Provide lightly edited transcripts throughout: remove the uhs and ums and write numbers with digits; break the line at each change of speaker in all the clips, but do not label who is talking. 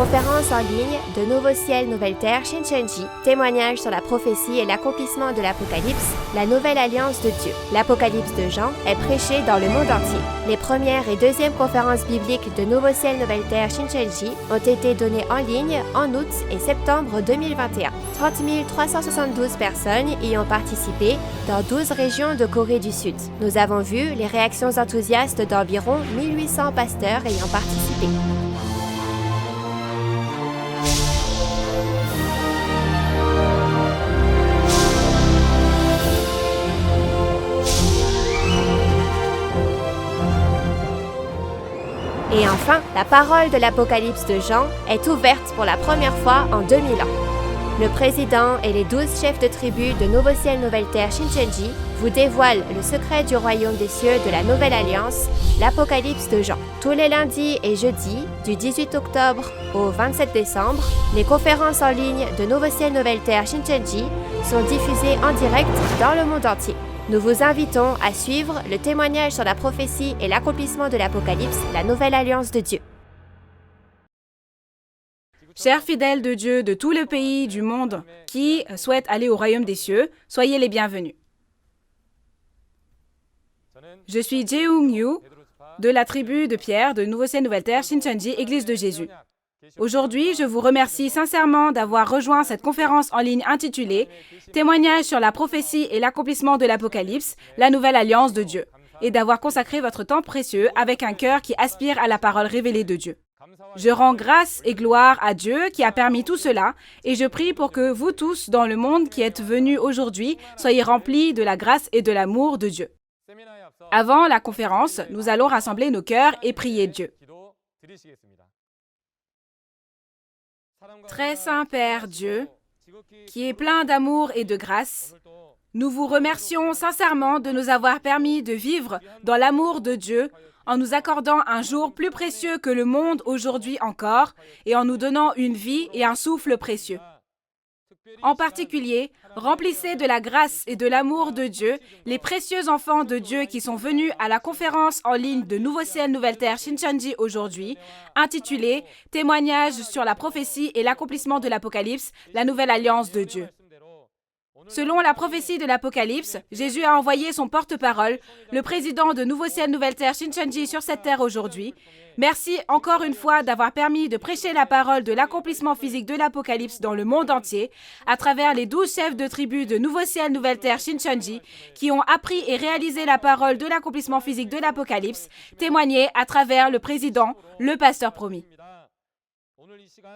conférence en ligne de Nouveau Ciel, Nouvelle Terre Shincheonji, témoignage sur la prophétie et l'accomplissement de l'Apocalypse, la nouvelle alliance de Dieu. L'Apocalypse de Jean est prêché dans le monde entier. Les premières et deuxièmes conférences bibliques de Nouveau Ciel, Nouvelle Terre Shincheonji ont été données en ligne en août et septembre 2021. 30 372 personnes y ont participé dans 12 régions de Corée du Sud. Nous avons vu les réactions enthousiastes d'environ 1800 pasteurs ayant participé. Et enfin, la parole de l'Apocalypse de Jean est ouverte pour la première fois en 2000 ans. Le président et les 12 chefs de tribu de Nouveau Ciel, Nouvelle Terre Shincheonji vous dévoilent le secret du royaume des cieux de la Nouvelle Alliance, l'Apocalypse de Jean. Tous les lundis et jeudis, du 18 octobre au 27 décembre, les conférences en ligne de Nouveau Ciel, Nouvelle Terre Shincheonji sont diffusées en direct dans le monde entier. Nous vous invitons à suivre le témoignage sur la prophétie et l'accomplissement de l'Apocalypse, la Nouvelle Alliance de Dieu.
Chers fidèles de Dieu de tous les pays du monde qui souhaitent aller au royaume des cieux, soyez les bienvenus. Je suis Jeung-yu de la tribu de Pierre de Nouveau Ciel, Nouvelle Terre, Shincheonji, Église de Jésus. Aujourd'hui, je vous remercie sincèrement d'avoir rejoint cette conférence en ligne intitulée « Témoignage sur la prophétie et l'accomplissement de l'Apocalypse, la nouvelle alliance de Dieu » et d'avoir consacré votre temps précieux avec un cœur qui aspire à la parole révélée de Dieu. Je rends grâce et gloire à Dieu qui a permis tout cela et je prie pour que vous tous dans le monde qui êtes venus aujourd'hui soyez remplis de la grâce et de l'amour de Dieu. Avant la conférence, nous allons rassembler nos cœurs et prier Dieu. Très saint Père Dieu, qui est plein d'amour et de grâce, nous vous remercions sincèrement de nous avoir permis de vivre dans l'amour de Dieu en nous accordant un jour plus précieux que le monde aujourd'hui encore et en nous donnant une vie et un souffle précieux. En particulier, remplissez de la grâce et de l'amour de Dieu les précieux enfants de Dieu qui sont venus à la conférence en ligne de Nouveau Ciel, Nouvelle Terre Shincheonji aujourd'hui, intitulée « Témoignage sur la prophétie et l'accomplissement de l'Apocalypse, la nouvelle alliance de Dieu ». Selon la prophétie de l'Apocalypse, Jésus a envoyé son porte-parole, le président de Nouveau Ciel, Nouvelle Terre Shincheonji sur cette terre aujourd'hui. Merci encore une fois d'avoir permis de prêcher la parole de l'accomplissement physique de l'Apocalypse dans le monde entier à travers les 12 chefs de tribu de Nouveau Ciel, Nouvelle Terre Shincheonji qui ont appris et réalisé la parole de l'accomplissement physique de l'Apocalypse, témoignée à travers le président, le pasteur promis.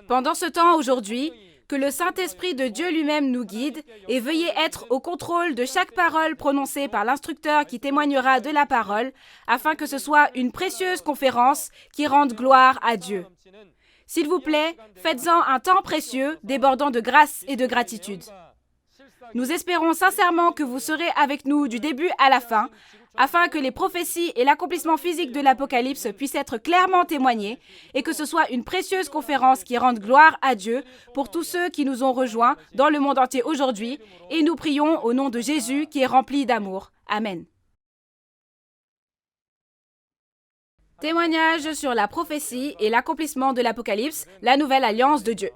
Pendant ce temps aujourd'hui, que le Saint-Esprit de Dieu lui-même nous guide et veuillez être au contrôle de chaque parole prononcée par l'instructeur qui témoignera de la parole, afin que ce soit une précieuse conférence qui rende gloire à Dieu. S'il vous plaît, faites-en un temps précieux, débordant de grâce et de gratitude. Nous espérons sincèrement que vous serez avec nous du début à la fin, afin que les prophéties et l'accomplissement physique de l'Apocalypse puissent être clairement témoignés et que ce soit une précieuse conférence qui rende gloire à Dieu pour tous ceux qui nous ont rejoints dans le monde entier aujourd'hui et nous prions au nom de Jésus qui est rempli d'amour. Amen. Témoignage sur la prophétie et l'accomplissement de l'Apocalypse, la nouvelle alliance de Dieu.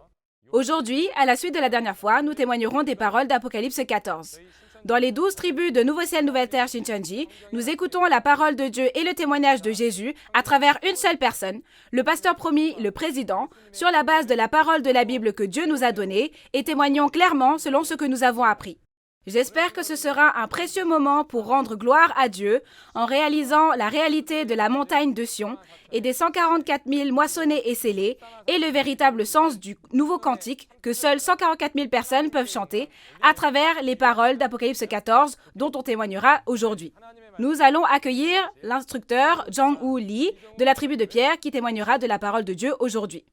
Aujourd'hui, à la suite de la dernière fois, nous témoignerons des paroles d'Apocalypse 14. Dans les 12 tribus de Nouveau Ciel, Nouvelle Terre Shincheonji, nous écoutons la parole de Dieu et le témoignage de Jésus à travers une seule personne, le pasteur promis, le président, sur la base de la parole de la Bible que Dieu nous a donnée et témoignons clairement selon ce que nous avons appris. J'espère que ce sera un précieux moment pour rendre gloire à Dieu en réalisant la réalité de la montagne de Sion et des 144 000 moissonnés et scellés et le véritable sens du nouveau cantique que seules 144 000 personnes peuvent chanter à travers les paroles d'Apocalypse 14 dont on témoignera aujourd'hui. Nous allons accueillir l'instructeur Jang-woo Lee de la tribu de Pierre qui témoignera de la parole de Dieu aujourd'hui.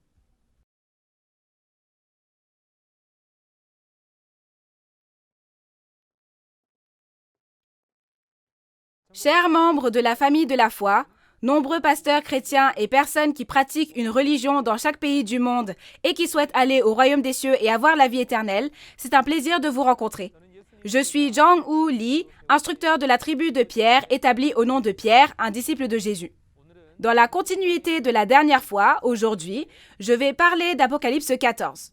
Chers membres de la famille de la foi, nombreux pasteurs chrétiens et personnes qui pratiquent une religion dans chaque pays du monde et qui souhaitent aller au royaume des cieux et avoir la vie éternelle, c'est un plaisir de vous rencontrer. Je suis Jang-woo Lee, instructeur de la tribu de Pierre, établi au nom de Pierre, un disciple de Jésus. Dans la continuité de la dernière fois, aujourd'hui, je vais parler d'Apocalypse 14.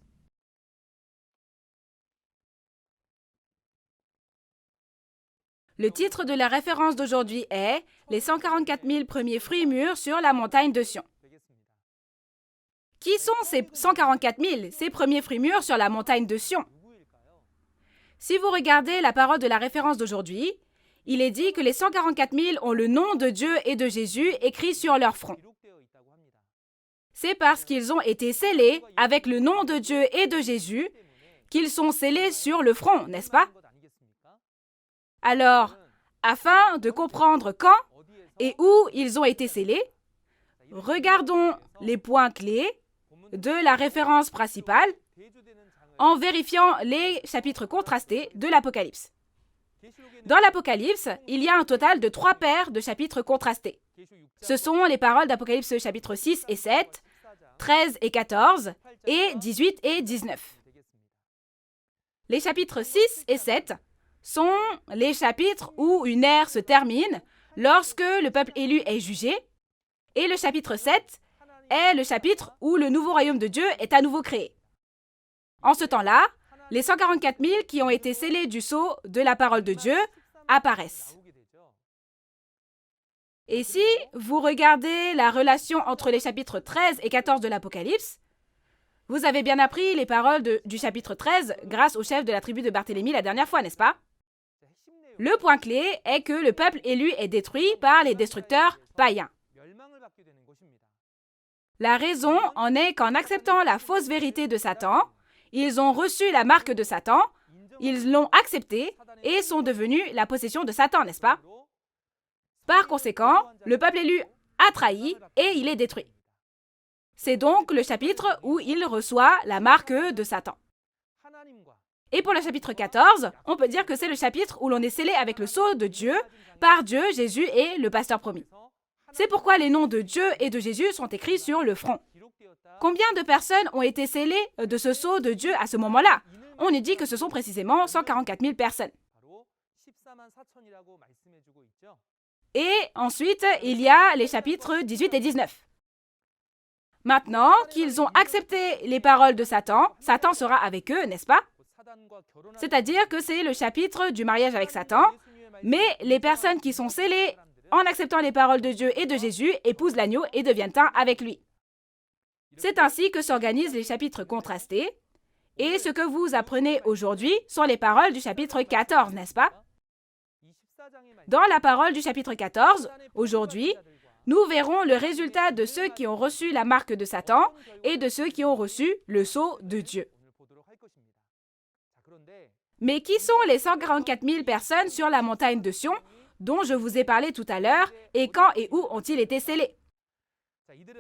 Le titre de la référence d'aujourd'hui est « Les 144 000 premiers fruits mûrs sur la montagne de Sion ». Qui sont ces 144 000, ces premiers fruits mûrs sur la montagne de Sion? Si vous regardez la parole de la référence d'aujourd'hui, il est dit que les 144 000 ont le nom de Dieu et de Jésus écrit sur leur front. C'est parce qu'ils ont été scellés avec le nom de Dieu et de Jésus qu'ils sont scellés sur le front, n'est-ce pas? Alors, afin de comprendre quand et où ils ont été scellés, regardons les points clés de la référence principale en vérifiant les chapitres contrastés de l'Apocalypse. Dans l'Apocalypse, il y a un total de 3 paires de chapitres contrastés. Ce sont les paroles d'Apocalypse chapitres 6 et 7, 13 et 14, et 18 et 19. Les chapitres 6 et 7 sont les chapitres où une ère se termine lorsque le peuple élu est jugé, et le chapitre 7 est le chapitre où le nouveau royaume de Dieu est à nouveau créé. En ce temps-là, les 144 000 qui ont été scellés du sceau de la parole de Dieu apparaissent. Et si vous regardez la relation entre les chapitres 13 et 14 de l'Apocalypse, vous avez bien appris les paroles du chapitre 13 grâce au chef de la tribu de Barthélemy la dernière fois, n'est-ce pas? Le point clé est que le peuple élu est détruit par les destructeurs païens. La raison en est qu'en acceptant la fausse vérité de Satan, ils ont reçu la marque de Satan, ils l'ont acceptée et sont devenus la possession de Satan, n'est-ce pas? Par conséquent, le peuple élu a trahi et il est détruit. C'est donc le chapitre où il reçoit la marque de Satan. Et pour le chapitre 14, on peut dire que c'est le chapitre où l'on est scellé avec le sceau de Dieu, par Dieu, Jésus et le pasteur promis. C'est pourquoi les noms de Dieu et de Jésus sont écrits sur le front. Combien de personnes ont été scellées de ce sceau de Dieu à ce moment-là? On nous dit que ce sont précisément 144 000 personnes. Et ensuite, il y a les chapitres 18 et 19. Maintenant qu'ils ont accepté les paroles de Satan, Satan sera avec eux, n'est-ce pas? C'est-à-dire que c'est le chapitre du mariage avec Satan, mais les personnes qui sont scellées en acceptant les paroles de Dieu et de Jésus épousent l'agneau et deviennent un avec lui. C'est ainsi que s'organisent les chapitres contrastés, et ce que vous apprenez aujourd'hui sont les paroles du chapitre 14, n'est-ce pas? Dans la parole du chapitre 14, aujourd'hui, nous verrons le résultat de ceux qui ont reçu la marque de Satan et de ceux qui ont reçu le sceau de Dieu. Mais qui sont les 144 000 personnes sur la montagne de Sion dont je vous ai parlé tout à l'heure et quand et où ont-ils été scellés?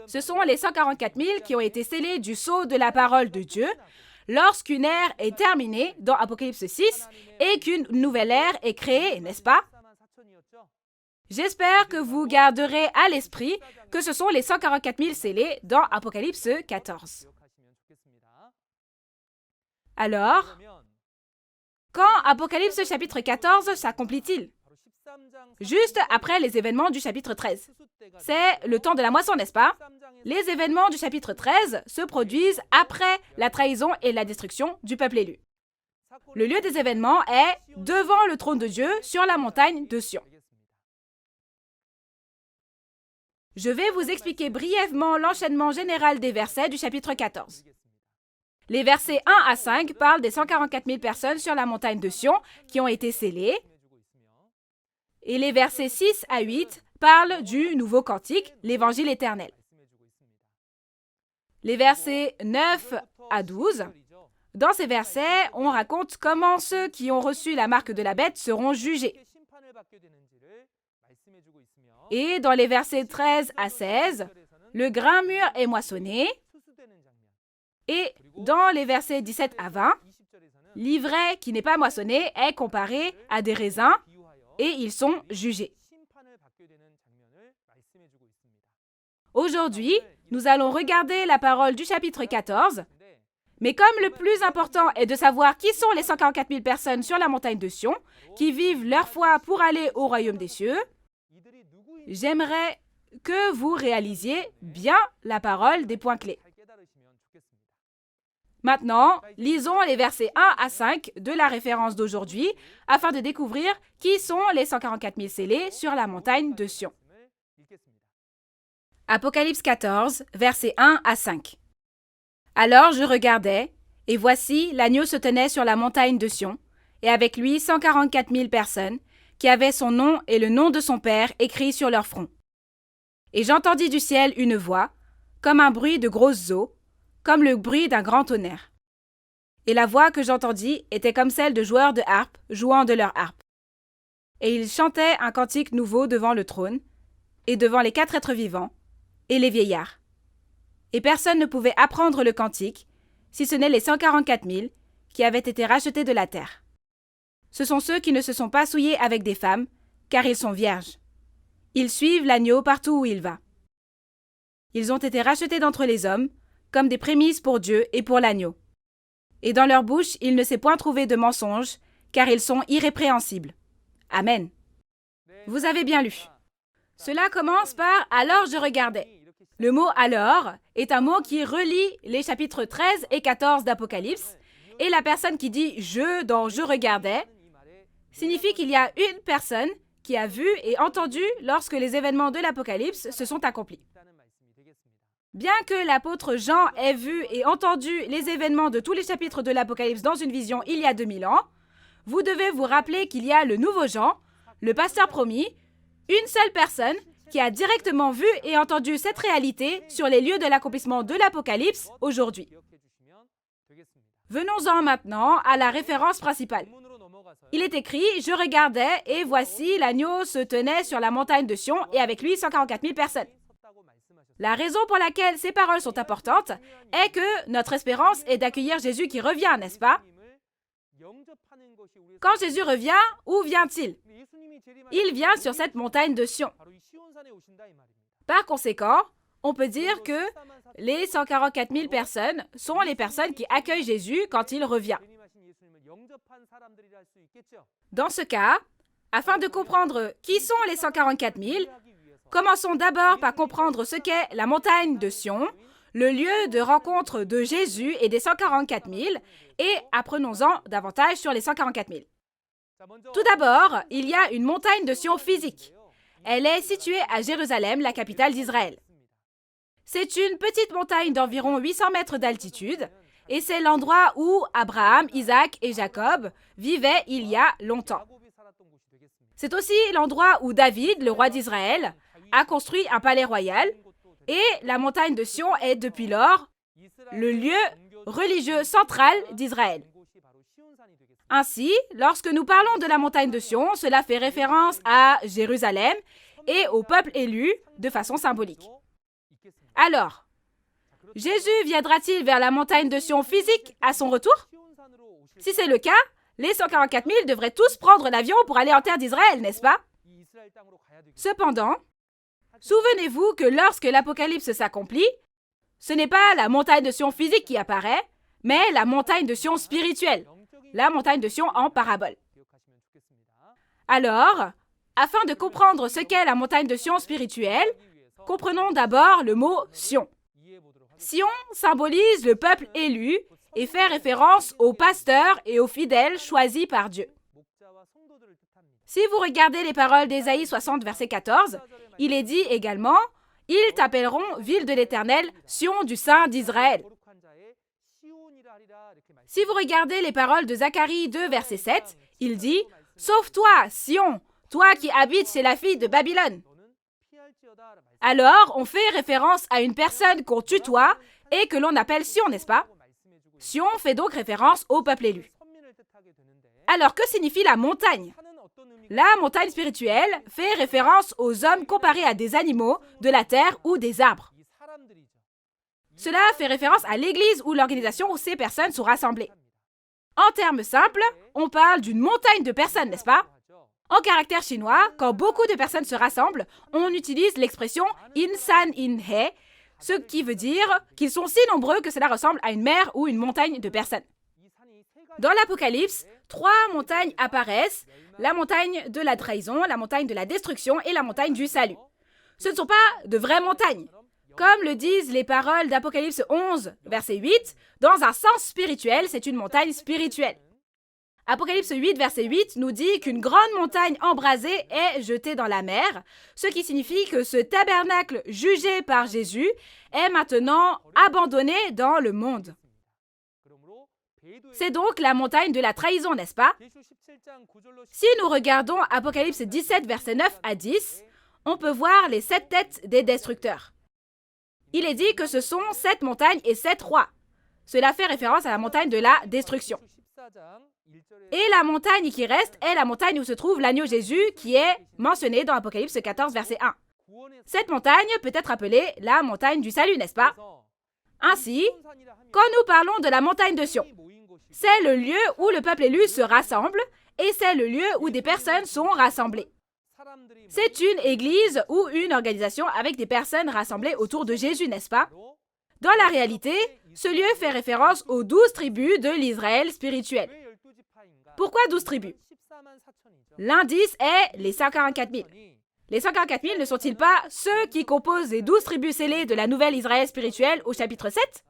Ce sont les 144 000 qui ont été scellés du sceau de la parole de Dieu lorsqu'une ère est terminée dans Apocalypse 6 et qu'une nouvelle ère est créée, n'est-ce pas? J'espère que vous garderez à l'esprit que ce sont les 144 000 scellés dans Apocalypse 14. Alors, quand Apocalypse chapitre 14 s'accomplit-il? Juste après les événements du chapitre 13. C'est le temps de la moisson, n'est-ce pas? Les événements du chapitre 13 se produisent après la trahison et la destruction du peuple élu. Le lieu des événements est devant le trône de Dieu sur la montagne de Sion. Je vais vous expliquer brièvement l'enchaînement général des versets du chapitre 14. Les versets 1 à 5 parlent des 144 000 personnes sur la montagne de Sion qui ont été scellées. Et les versets 6 à 8 parlent du nouveau cantique, l'évangile éternel. Les versets 9 à 12, dans ces versets, on raconte comment ceux qui ont reçu la marque de la bête seront jugés. Et dans les versets 13 à 16, le grain mûr est moissonné. Et dans les versets 17 à 20, l'ivraie qui n'est pas moissonné est comparé à des raisins et ils sont jugés. Aujourd'hui, nous allons regarder la parole du chapitre 14, mais comme le plus important est de savoir qui sont les 144 000 personnes sur la montagne de Sion, qui vivent leur foi pour aller au royaume des cieux, j'aimerais que vous réalisiez bien la parole des points clés. Maintenant, lisons les versets 1 à 5 de la référence d'aujourd'hui afin de découvrir qui sont les 144 000 scellés sur la montagne de Sion. Apocalypse 14, versets 1 à 5. Alors je regardais, et voici, l'agneau se tenait sur la montagne de Sion, et avec lui 144 000 personnes, qui avaient son nom et le nom de son Père écrits sur leur front. Et j'entendis du ciel une voix, comme un bruit de grosses eaux, comme le bruit d'un grand tonnerre. Et la voix que j'entendis était comme celle de joueurs de harpe jouant de leur harpe. Et ils chantaient un cantique nouveau devant le trône, et devant les 4 êtres vivants, et les vieillards. Et personne ne pouvait apprendre le cantique, si ce n'est les 144 000 qui avaient été rachetés de la terre. Ce sont ceux qui ne se sont pas souillés avec des femmes, car ils sont vierges. Ils suivent l'agneau partout où il va. Ils ont été rachetés d'entre les hommes, comme des prémices pour Dieu et pour l'agneau. Et dans leur bouche, il ne s'est point trouvé de mensonge, car ils sont irrépréhensibles. Amen. Vous avez bien lu. Cela commence par « alors je regardais ». Le mot « alors » est un mot qui relie les chapitres 13 et 14 d'Apocalypse, et la personne qui dit « je » dans « je regardais » signifie qu'il y a une personne qui a vu et entendu lorsque les événements de l'Apocalypse se sont accomplis. Bien que l'apôtre Jean ait vu et entendu les événements de tous les chapitres de l'Apocalypse dans une vision il y a 2000 ans, vous devez vous rappeler qu'il y a le nouveau Jean, le pasteur promis, une seule personne qui a directement vu et entendu cette réalité sur les lieux de l'accomplissement de l'Apocalypse aujourd'hui. Venons-en maintenant à la référence principale. Il est écrit « Je regardais et voici l'agneau se tenait sur la montagne de Sion et avec lui 144 000 personnes ». La raison pour laquelle ces paroles sont importantes est que notre espérance est d'accueillir Jésus qui revient, n'est-ce pas? Quand Jésus revient, où vient-il? Il vient sur cette montagne de Sion. Par conséquent, on peut dire que les 144 000 personnes sont les personnes qui accueillent Jésus quand il revient. Dans ce cas, afin de comprendre qui sont les 144 000, commençons d'abord par comprendre ce qu'est la montagne de Sion, le lieu de rencontre de Jésus et des 144 000, et apprenons-en davantage sur les 144 000. Tout d'abord, il y a une montagne de Sion physique. Elle est située à Jérusalem, la capitale d'Israël. C'est une petite montagne d'environ 800 mètres d'altitude, et c'est l'endroit où Abraham, Isaac et Jacob vivaient il y a longtemps. C'est aussi l'endroit où David, le roi d'Israël, a construit un palais royal, et la montagne de Sion est depuis lors le lieu religieux central d'Israël. Ainsi, lorsque nous parlons de la montagne de Sion, cela fait référence à Jérusalem et au peuple élu de façon symbolique. Alors, Jésus viendra-t-il vers la montagne de Sion physique à son retour? Si c'est le cas, les 144 000 devraient tous prendre l'avion pour aller en terre d'Israël, n'est-ce pas? Cependant, souvenez-vous que lorsque l'Apocalypse s'accomplit, ce n'est pas la montagne de Sion physique qui apparaît, mais la montagne de Sion spirituelle, la montagne de Sion en parabole. Alors, afin de comprendre ce qu'est la montagne de Sion spirituelle, comprenons d'abord le mot Sion. Sion symbolise le peuple élu et fait référence aux pasteurs et aux fidèles choisis par Dieu. Si vous regardez les paroles d'Ésaïe 60, verset 14, il est dit également « Ils t'appelleront ville de l'Éternel, Sion du Saint d'Israël ». Si vous regardez les paroles de Zacharie 2, verset 7, il dit « Sauve-toi, Sion, toi qui habites chez la fille de Babylone ». Alors, on fait référence à une personne qu'on tutoie et que l'on appelle Sion, n'est-ce pas? Sion fait donc référence au peuple élu. Alors, que signifie la montagne? La montagne spirituelle fait référence aux hommes comparés à des animaux, de la terre ou des arbres. Cela fait référence à l'église ou l'organisation où ces personnes sont rassemblées. En termes simples, on parle d'une montagne de personnes, n'est-ce pas? En caractère chinois, quand beaucoup de personnes se rassemblent, on utilise l'expression « insan in he », ce qui veut dire qu'ils sont si nombreux que cela ressemble à une mer ou une montagne de personnes. Dans l'Apocalypse, 3 montagnes apparaissent, la montagne de la trahison, la montagne de la destruction et la montagne du salut. Ce ne sont pas de vraies montagnes. Comme le disent les paroles d'Apocalypse 11, verset 8, dans un sens spirituel, c'est une montagne spirituelle. Apocalypse 8, verset 8 nous dit qu'une grande montagne embrasée est jetée dans la mer, ce qui signifie que ce tabernacle jugé par Jésus est maintenant abandonné dans le monde. C'est donc la montagne de la trahison, n'est-ce pas? Si nous regardons Apocalypse 17, verset 9 à 10, on peut voir les 7 têtes des destructeurs. Il est dit que ce sont 7 montagnes et 7 rois. Cela fait référence à la montagne de la destruction. Et la montagne qui reste est la montagne où se trouve l'agneau Jésus qui est mentionné dans Apocalypse 14, verset 1. Cette montagne peut être appelée la montagne du salut, n'est-ce pas? Ainsi, quand nous parlons de la montagne de Sion, c'est le lieu où le peuple élu se rassemble et c'est le lieu où des personnes sont rassemblées. C'est une église ou une organisation avec des personnes rassemblées autour de Jésus, n'est-ce pas? Dans la réalité, ce lieu fait référence aux 12 tribus de l'Israël spirituel. Pourquoi 12 tribus? L'indice est les 144 000. Les 144 000 ne sont-ils pas ceux qui composent les 12 tribus scellées de la nouvelle Israël spirituelle au chapitre 7?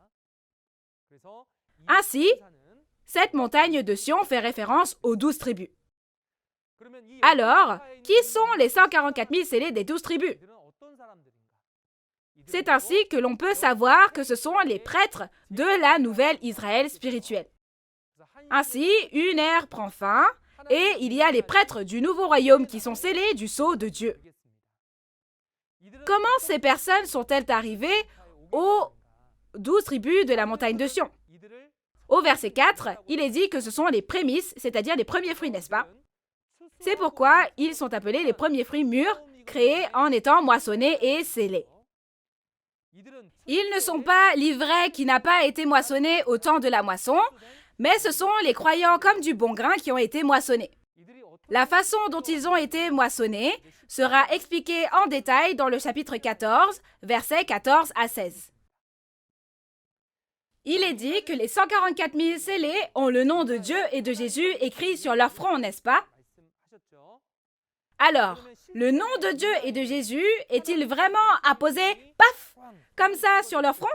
Ainsi, cette montagne de Sion fait référence aux 12 tribus. Alors, qui sont les 144 000 scellés des 12 tribus? C'est ainsi que l'on peut savoir que ce sont les prêtres de la nouvelle Israël spirituelle. Ainsi, une ère prend fin et il y a les prêtres du nouveau royaume qui sont scellés du sceau de Dieu. Comment ces personnes sont-elles arrivées aux 12 tribus de la montagne de Sion? Au verset 4, il est dit que ce sont les prémices, c'est-à-dire les premiers fruits, n'est-ce pas? C'est pourquoi ils sont appelés les premiers fruits mûrs, créés en étant moissonnés et scellés. Ils ne sont pas l'ivraie qui n'a pas été moissonné au temps de la moisson, mais ce sont les croyants comme du bon grain qui ont été moissonnés. La façon dont ils ont été moissonnés sera expliquée en détail dans le chapitre 14, versets 14 à 16. Il est dit que les 144 000 scellés ont le nom de Dieu et de Jésus écrit sur leur front, n'est-ce pas? Alors, le nom de Dieu et de Jésus est-il vraiment apposé, paf, comme ça sur leur front?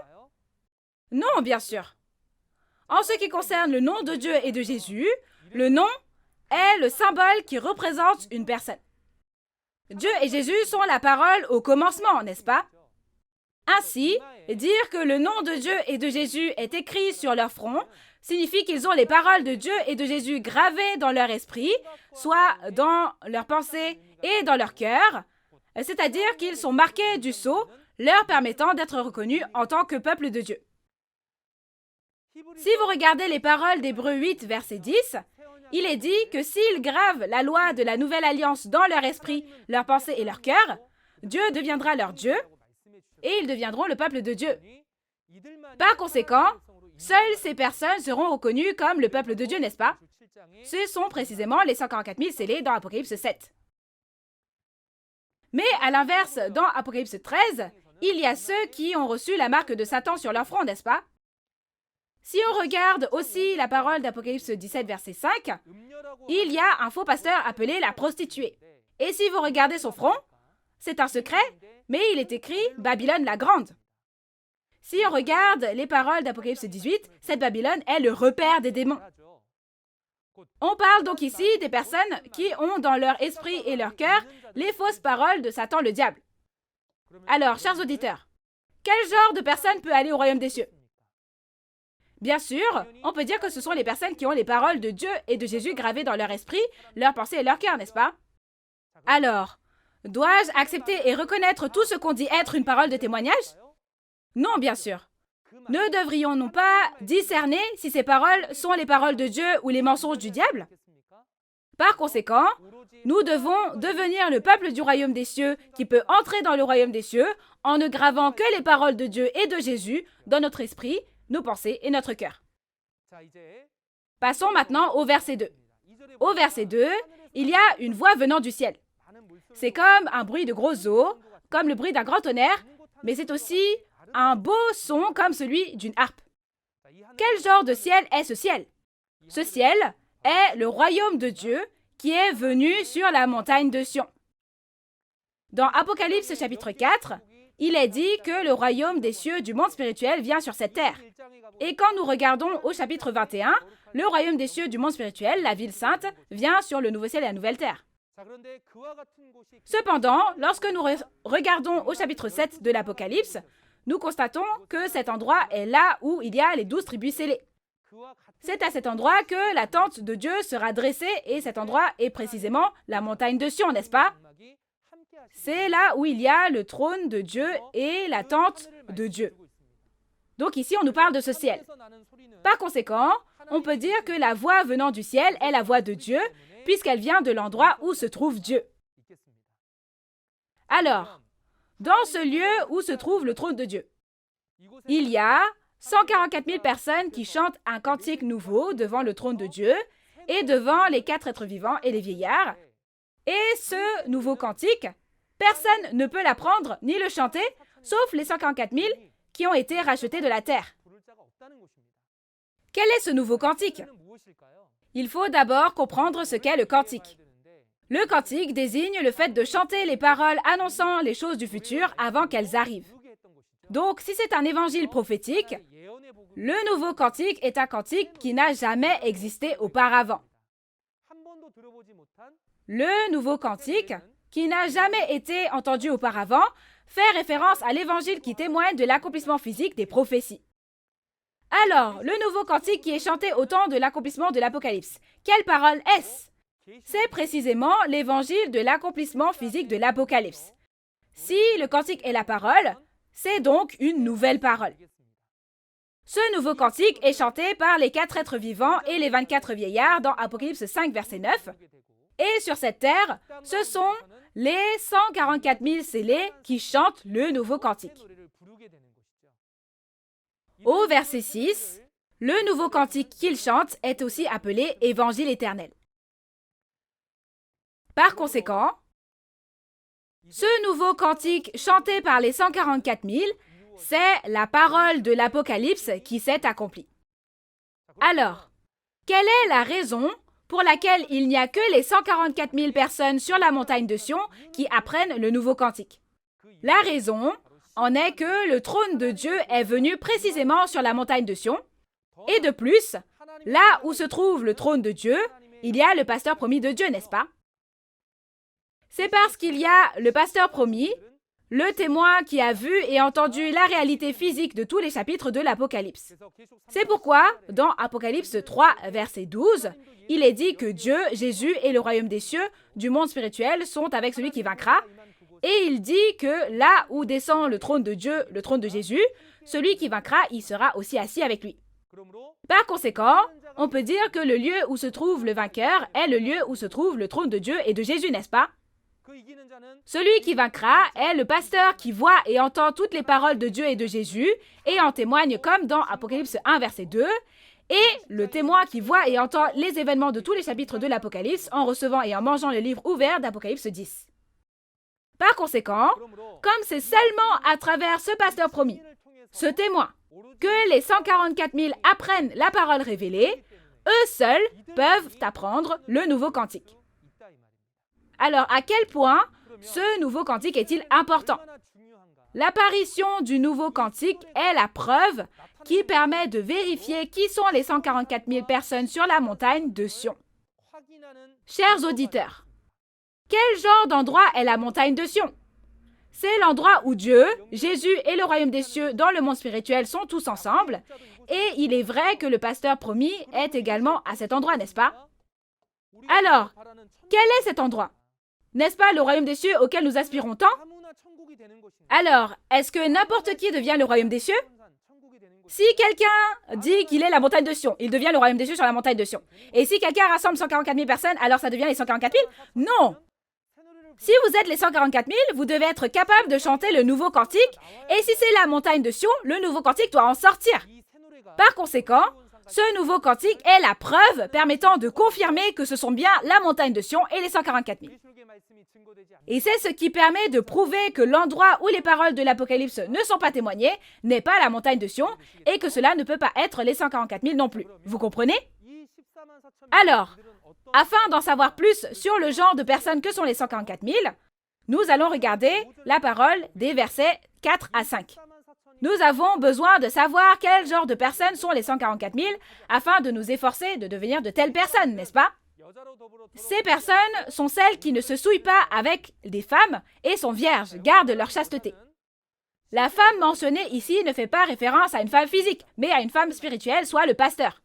Non, bien sûr. En ce qui concerne le nom de Dieu et de Jésus, le nom est le symbole qui représente une personne. Dieu et Jésus sont la parole au commencement, n'est-ce pas? Ainsi, dire que le nom de Dieu et de Jésus est écrit sur leur front signifie qu'ils ont les paroles de Dieu et de Jésus gravées dans leur esprit, soit dans leur pensée et dans leur cœur, c'est-à-dire qu'ils sont marqués du sceau, leur permettant d'être reconnus en tant que peuple de Dieu. Si vous regardez les paroles d'Hébreux 8, verset 10, il est dit que s'ils gravent la loi de la nouvelle alliance dans leur esprit, leur pensée et leur cœur, Dieu deviendra leur Dieu et ils deviendront le peuple de Dieu. Par conséquent, seules ces personnes seront reconnues comme le peuple de Dieu, n'est-ce pas? Ce sont précisément les 144 000 scellés dans Apocalypse 7. Mais à l'inverse, dans Apocalypse 13, il y a ceux qui ont reçu la marque de Satan sur leur front, n'est-ce pas? Si on regarde aussi la parole d'Apocalypse 17, verset 5, il y a un faux pasteur appelé la prostituée. Et si vous regardez son front, c'est un secret, mais il est écrit « Babylone la Grande ». Si on regarde les paroles d'Apocalypse 18, cette Babylone est le repère des démons. On parle donc ici des personnes qui ont dans leur esprit et leur cœur les fausses paroles de Satan le diable. Alors, chers auditeurs, quel genre de personne peut aller au royaume des cieux? Bien sûr, on peut dire que ce sont les personnes qui ont les paroles de Dieu et de Jésus gravées dans leur esprit, leur pensée et leur cœur, n'est-ce pas? Alors, dois-je accepter et reconnaître tout ce qu'on dit être une parole de témoignage? Non, bien sûr. Ne devrions-nous pas discerner si ces paroles sont les paroles de Dieu ou les mensonges du diable? Par conséquent, nous devons devenir le peuple du royaume des cieux qui peut entrer dans le royaume des cieux en ne gravant que les paroles de Dieu et de Jésus dans notre esprit, nos pensées et notre cœur. Passons maintenant au verset 2. Au verset 2, il y a une voix venant du ciel. C'est comme un bruit de grosses eaux, comme le bruit d'un grand tonnerre, mais c'est aussi un beau son comme celui d'une harpe. Quel genre de ciel est ce ciel? Ce ciel est le royaume de Dieu qui est venu sur la montagne de Sion. Dans Apocalypse chapitre 4, il est dit que le royaume des cieux du monde spirituel vient sur cette terre. Et quand nous regardons au chapitre 21, le royaume des cieux du monde spirituel, la ville sainte, vient sur le nouveau ciel et la nouvelle terre. Cependant, lorsque nous regardons au chapitre 7 de l'Apocalypse, nous constatons que cet endroit est là où il y a les 12 tribus scellées. C'est à cet endroit que la tente de Dieu sera dressée et cet endroit est précisément la montagne de Sion, n'est-ce pas? C'est là où il y a le trône de Dieu et la tente de Dieu. Donc ici, on nous parle de ce ciel. Par conséquent, on peut dire que la voix venant du ciel est la voix de Dieu, puisqu'elle vient de l'endroit où se trouve Dieu. Alors, dans ce lieu où se trouve le trône de Dieu, il y a 144 000 personnes qui chantent un cantique nouveau devant le trône de Dieu et devant les 4 êtres vivants et les vieillards. Et ce nouveau cantique, personne ne peut l'apprendre ni le chanter, sauf les 144 000 qui ont été rachetés de la terre. Quel est ce nouveau cantique? Il faut d'abord comprendre ce qu'est le cantique. Le cantique désigne le fait de chanter les paroles annonçant les choses du futur avant qu'elles arrivent. Donc, si c'est un évangile prophétique, le nouveau cantique est un cantique qui n'a jamais existé auparavant. Le nouveau cantique, qui n'a jamais été entendu auparavant, fait référence à l'évangile qui témoigne de l'accomplissement physique des prophéties. Alors, le nouveau cantique qui est chanté au temps de l'accomplissement de l'Apocalypse, quelle parole est-ce? C'est précisément l'évangile de l'accomplissement physique de l'Apocalypse. Si le cantique est la parole, c'est donc une nouvelle parole. Ce nouveau cantique est chanté par les 4 êtres vivants et les 24 vieillards dans Apocalypse 5, verset 9. Et sur cette terre, ce sont les 144 000 scellés qui chantent le nouveau cantique. Au verset 6, le nouveau cantique qu'ils chantent est aussi appelé Évangile éternel. Par conséquent, ce nouveau cantique chanté par les 144 000, c'est la parole de l'Apocalypse qui s'est accomplie. Alors, quelle est la raison pour laquelle il n'y a que les 144 000 personnes sur la montagne de Sion qui apprennent le nouveau cantique? La raison en est que le trône de Dieu est venu précisément sur la montagne de Sion, et de plus, là où se trouve le trône de Dieu, il y a le pasteur promis de Dieu, n'est-ce pas? C'est parce qu'il y a le pasteur promis, le témoin qui a vu et entendu la réalité physique de tous les chapitres de l'Apocalypse. C'est pourquoi, dans Apocalypse 3, verset 12, il est dit que Dieu, Jésus et le royaume des cieux du monde spirituel sont avec celui qui vaincra. Et il dit que là où descend le trône de Dieu, le trône de Jésus, celui qui vaincra y sera aussi assis avec lui. Par conséquent, on peut dire que le lieu où se trouve le vainqueur est le lieu où se trouve le trône de Dieu et de Jésus, n'est-ce pas? Celui qui vaincra est le pasteur qui voit et entend toutes les paroles de Dieu et de Jésus et en témoigne comme dans Apocalypse 1, verset 2, et le témoin qui voit et entend les événements de tous les chapitres de l'Apocalypse en recevant et en mangeant le livre ouvert d'Apocalypse 10. Par conséquent, comme c'est seulement à travers ce pasteur promis, ce témoin, que les 144 000 apprennent la parole révélée, eux seuls peuvent apprendre le nouveau cantique. Alors, à quel point ce nouveau cantique est-il important? L'apparition du nouveau cantique est la preuve qui permet de vérifier qui sont les 144 000 personnes sur la montagne de Sion. Chers auditeurs, quel genre d'endroit est la montagne de Sion? C'est l'endroit où Dieu, Jésus et le royaume des cieux dans le monde spirituel sont tous ensemble. Et il est vrai que le pasteur promis est également à cet endroit, n'est-ce pas? Alors, quel est cet endroit? N'est-ce pas le royaume des cieux auquel nous aspirons tant? Alors, est-ce que n'importe qui devient le royaume des cieux? Si quelqu'un dit qu'il est la montagne de Sion, il devient le royaume des cieux sur la montagne de Sion. Et si quelqu'un rassemble 144 000 personnes, alors ça devient les 144 000? Non! Si vous êtes les 144 000, vous devez être capable de chanter le nouveau cantique, et si c'est la montagne de Sion, le nouveau cantique doit en sortir. Par conséquent, ce nouveau cantique est la preuve permettant de confirmer que ce sont bien la montagne de Sion et les 144 000. Et c'est ce qui permet de prouver que l'endroit où les paroles de l'Apocalypse ne sont pas témoignées n'est pas la montagne de Sion et que cela ne peut pas être les 144 000 non plus. Vous comprenez? Alors, afin d'en savoir plus sur le genre de personnes que sont les 144 000, Nous allons regarder la parole des versets 4 à 5. Nous avons besoin de savoir quel genre de personnes sont les 144 000 afin de nous efforcer de devenir de telles personnes, n'est-ce pas? Ces personnes sont celles qui ne se souillent pas avec des femmes et sont vierges, gardent leur chasteté. La femme mentionnée ici ne fait pas référence à une femme physique, mais à une femme spirituelle, soit le pasteur.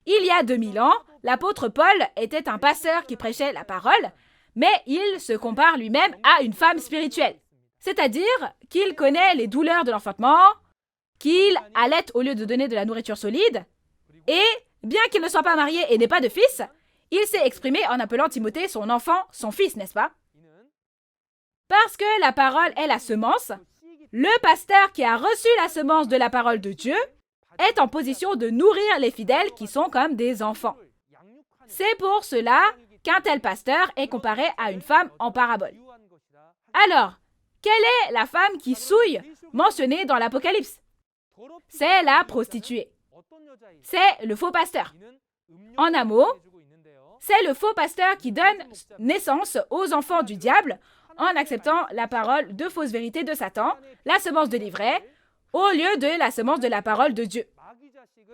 Il y a 2000 ans, l'apôtre Paul était un pasteur qui prêchait la parole, mais il se compare lui-même à une femme spirituelle. C'est-à-dire qu'il connaît les douleurs de l'enfantement, qu'il allait au lieu de donner de la nourriture solide, et, bien qu'il ne soit pas marié et n'ait pas de fils, il s'est exprimé en appelant Timothée son enfant, son fils, n'est-ce pas? Parce que la parole est la semence, le pasteur qui a reçu la semence de la parole de Dieu est en position de nourrir les fidèles qui sont comme des enfants. C'est pour cela qu'un tel pasteur est comparé à une femme en parabole. Alors, quelle est la femme qui souille mentionnée dans l'Apocalypse? C'est la prostituée. C'est le faux pasteur. En un mot, c'est le faux pasteur qui donne naissance aux enfants du diable en acceptant la parole de fausse vérité de Satan, la semence de l'ivraie, au lieu de la semence de la parole de Dieu.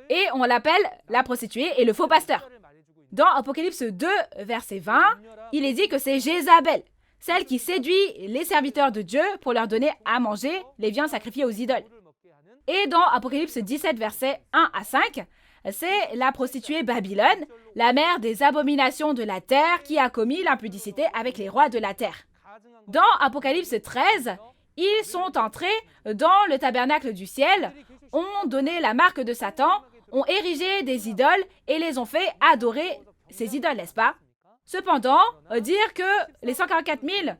Et on l'appelle la prostituée et le faux pasteur. Dans Apocalypse 2, verset 20, il est dit que c'est Jézabel, celle qui séduit les serviteurs de Dieu pour leur donner à manger les viandes sacrifiées aux idoles. Et dans Apocalypse 17, versets 1 à 5, c'est la prostituée Babylone, la mère des abominations de la terre qui a commis l'impudicité avec les rois de la terre. Dans Apocalypse 13, ils sont entrés dans le tabernacle du ciel, ont donné la marque de Satan, ont érigé des idoles et les ont fait adorer ces idoles, n'est-ce pas? Cependant, dire que les 144 000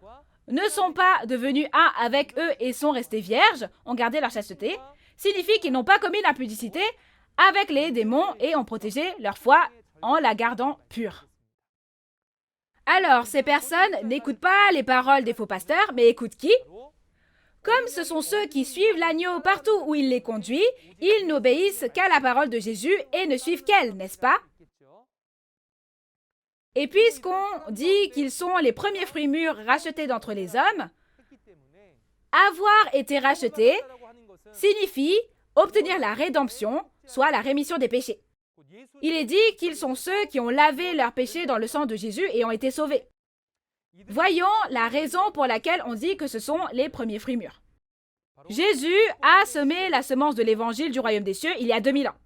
ne sont pas devenus un avec eux et sont restés vierges, ont gardé leur chasteté, signifie qu'ils n'ont pas commis l'impudicité avec les démons et ont protégé leur foi en la gardant pure. Alors, ces personnes n'écoutent pas les paroles des faux pasteurs, mais écoutent qui? Comme ce sont ceux qui suivent l'agneau partout où il les conduit, ils n'obéissent qu'à la parole de Jésus et ne suivent qu'elle, n'est-ce pas? Et puisqu'on dit qu'ils sont les premiers fruits mûrs rachetés d'entre les hommes, avoir été racheté signifie obtenir la rédemption, soit la rémission des péchés. Il est dit qu'ils sont ceux qui ont lavé leurs péchés dans le sang de Jésus et ont été sauvés. Voyons la raison pour laquelle on dit que ce sont les premiers fruits mûrs. Jésus a semé la semence de l'évangile du royaume des cieux il y a 2000 ans.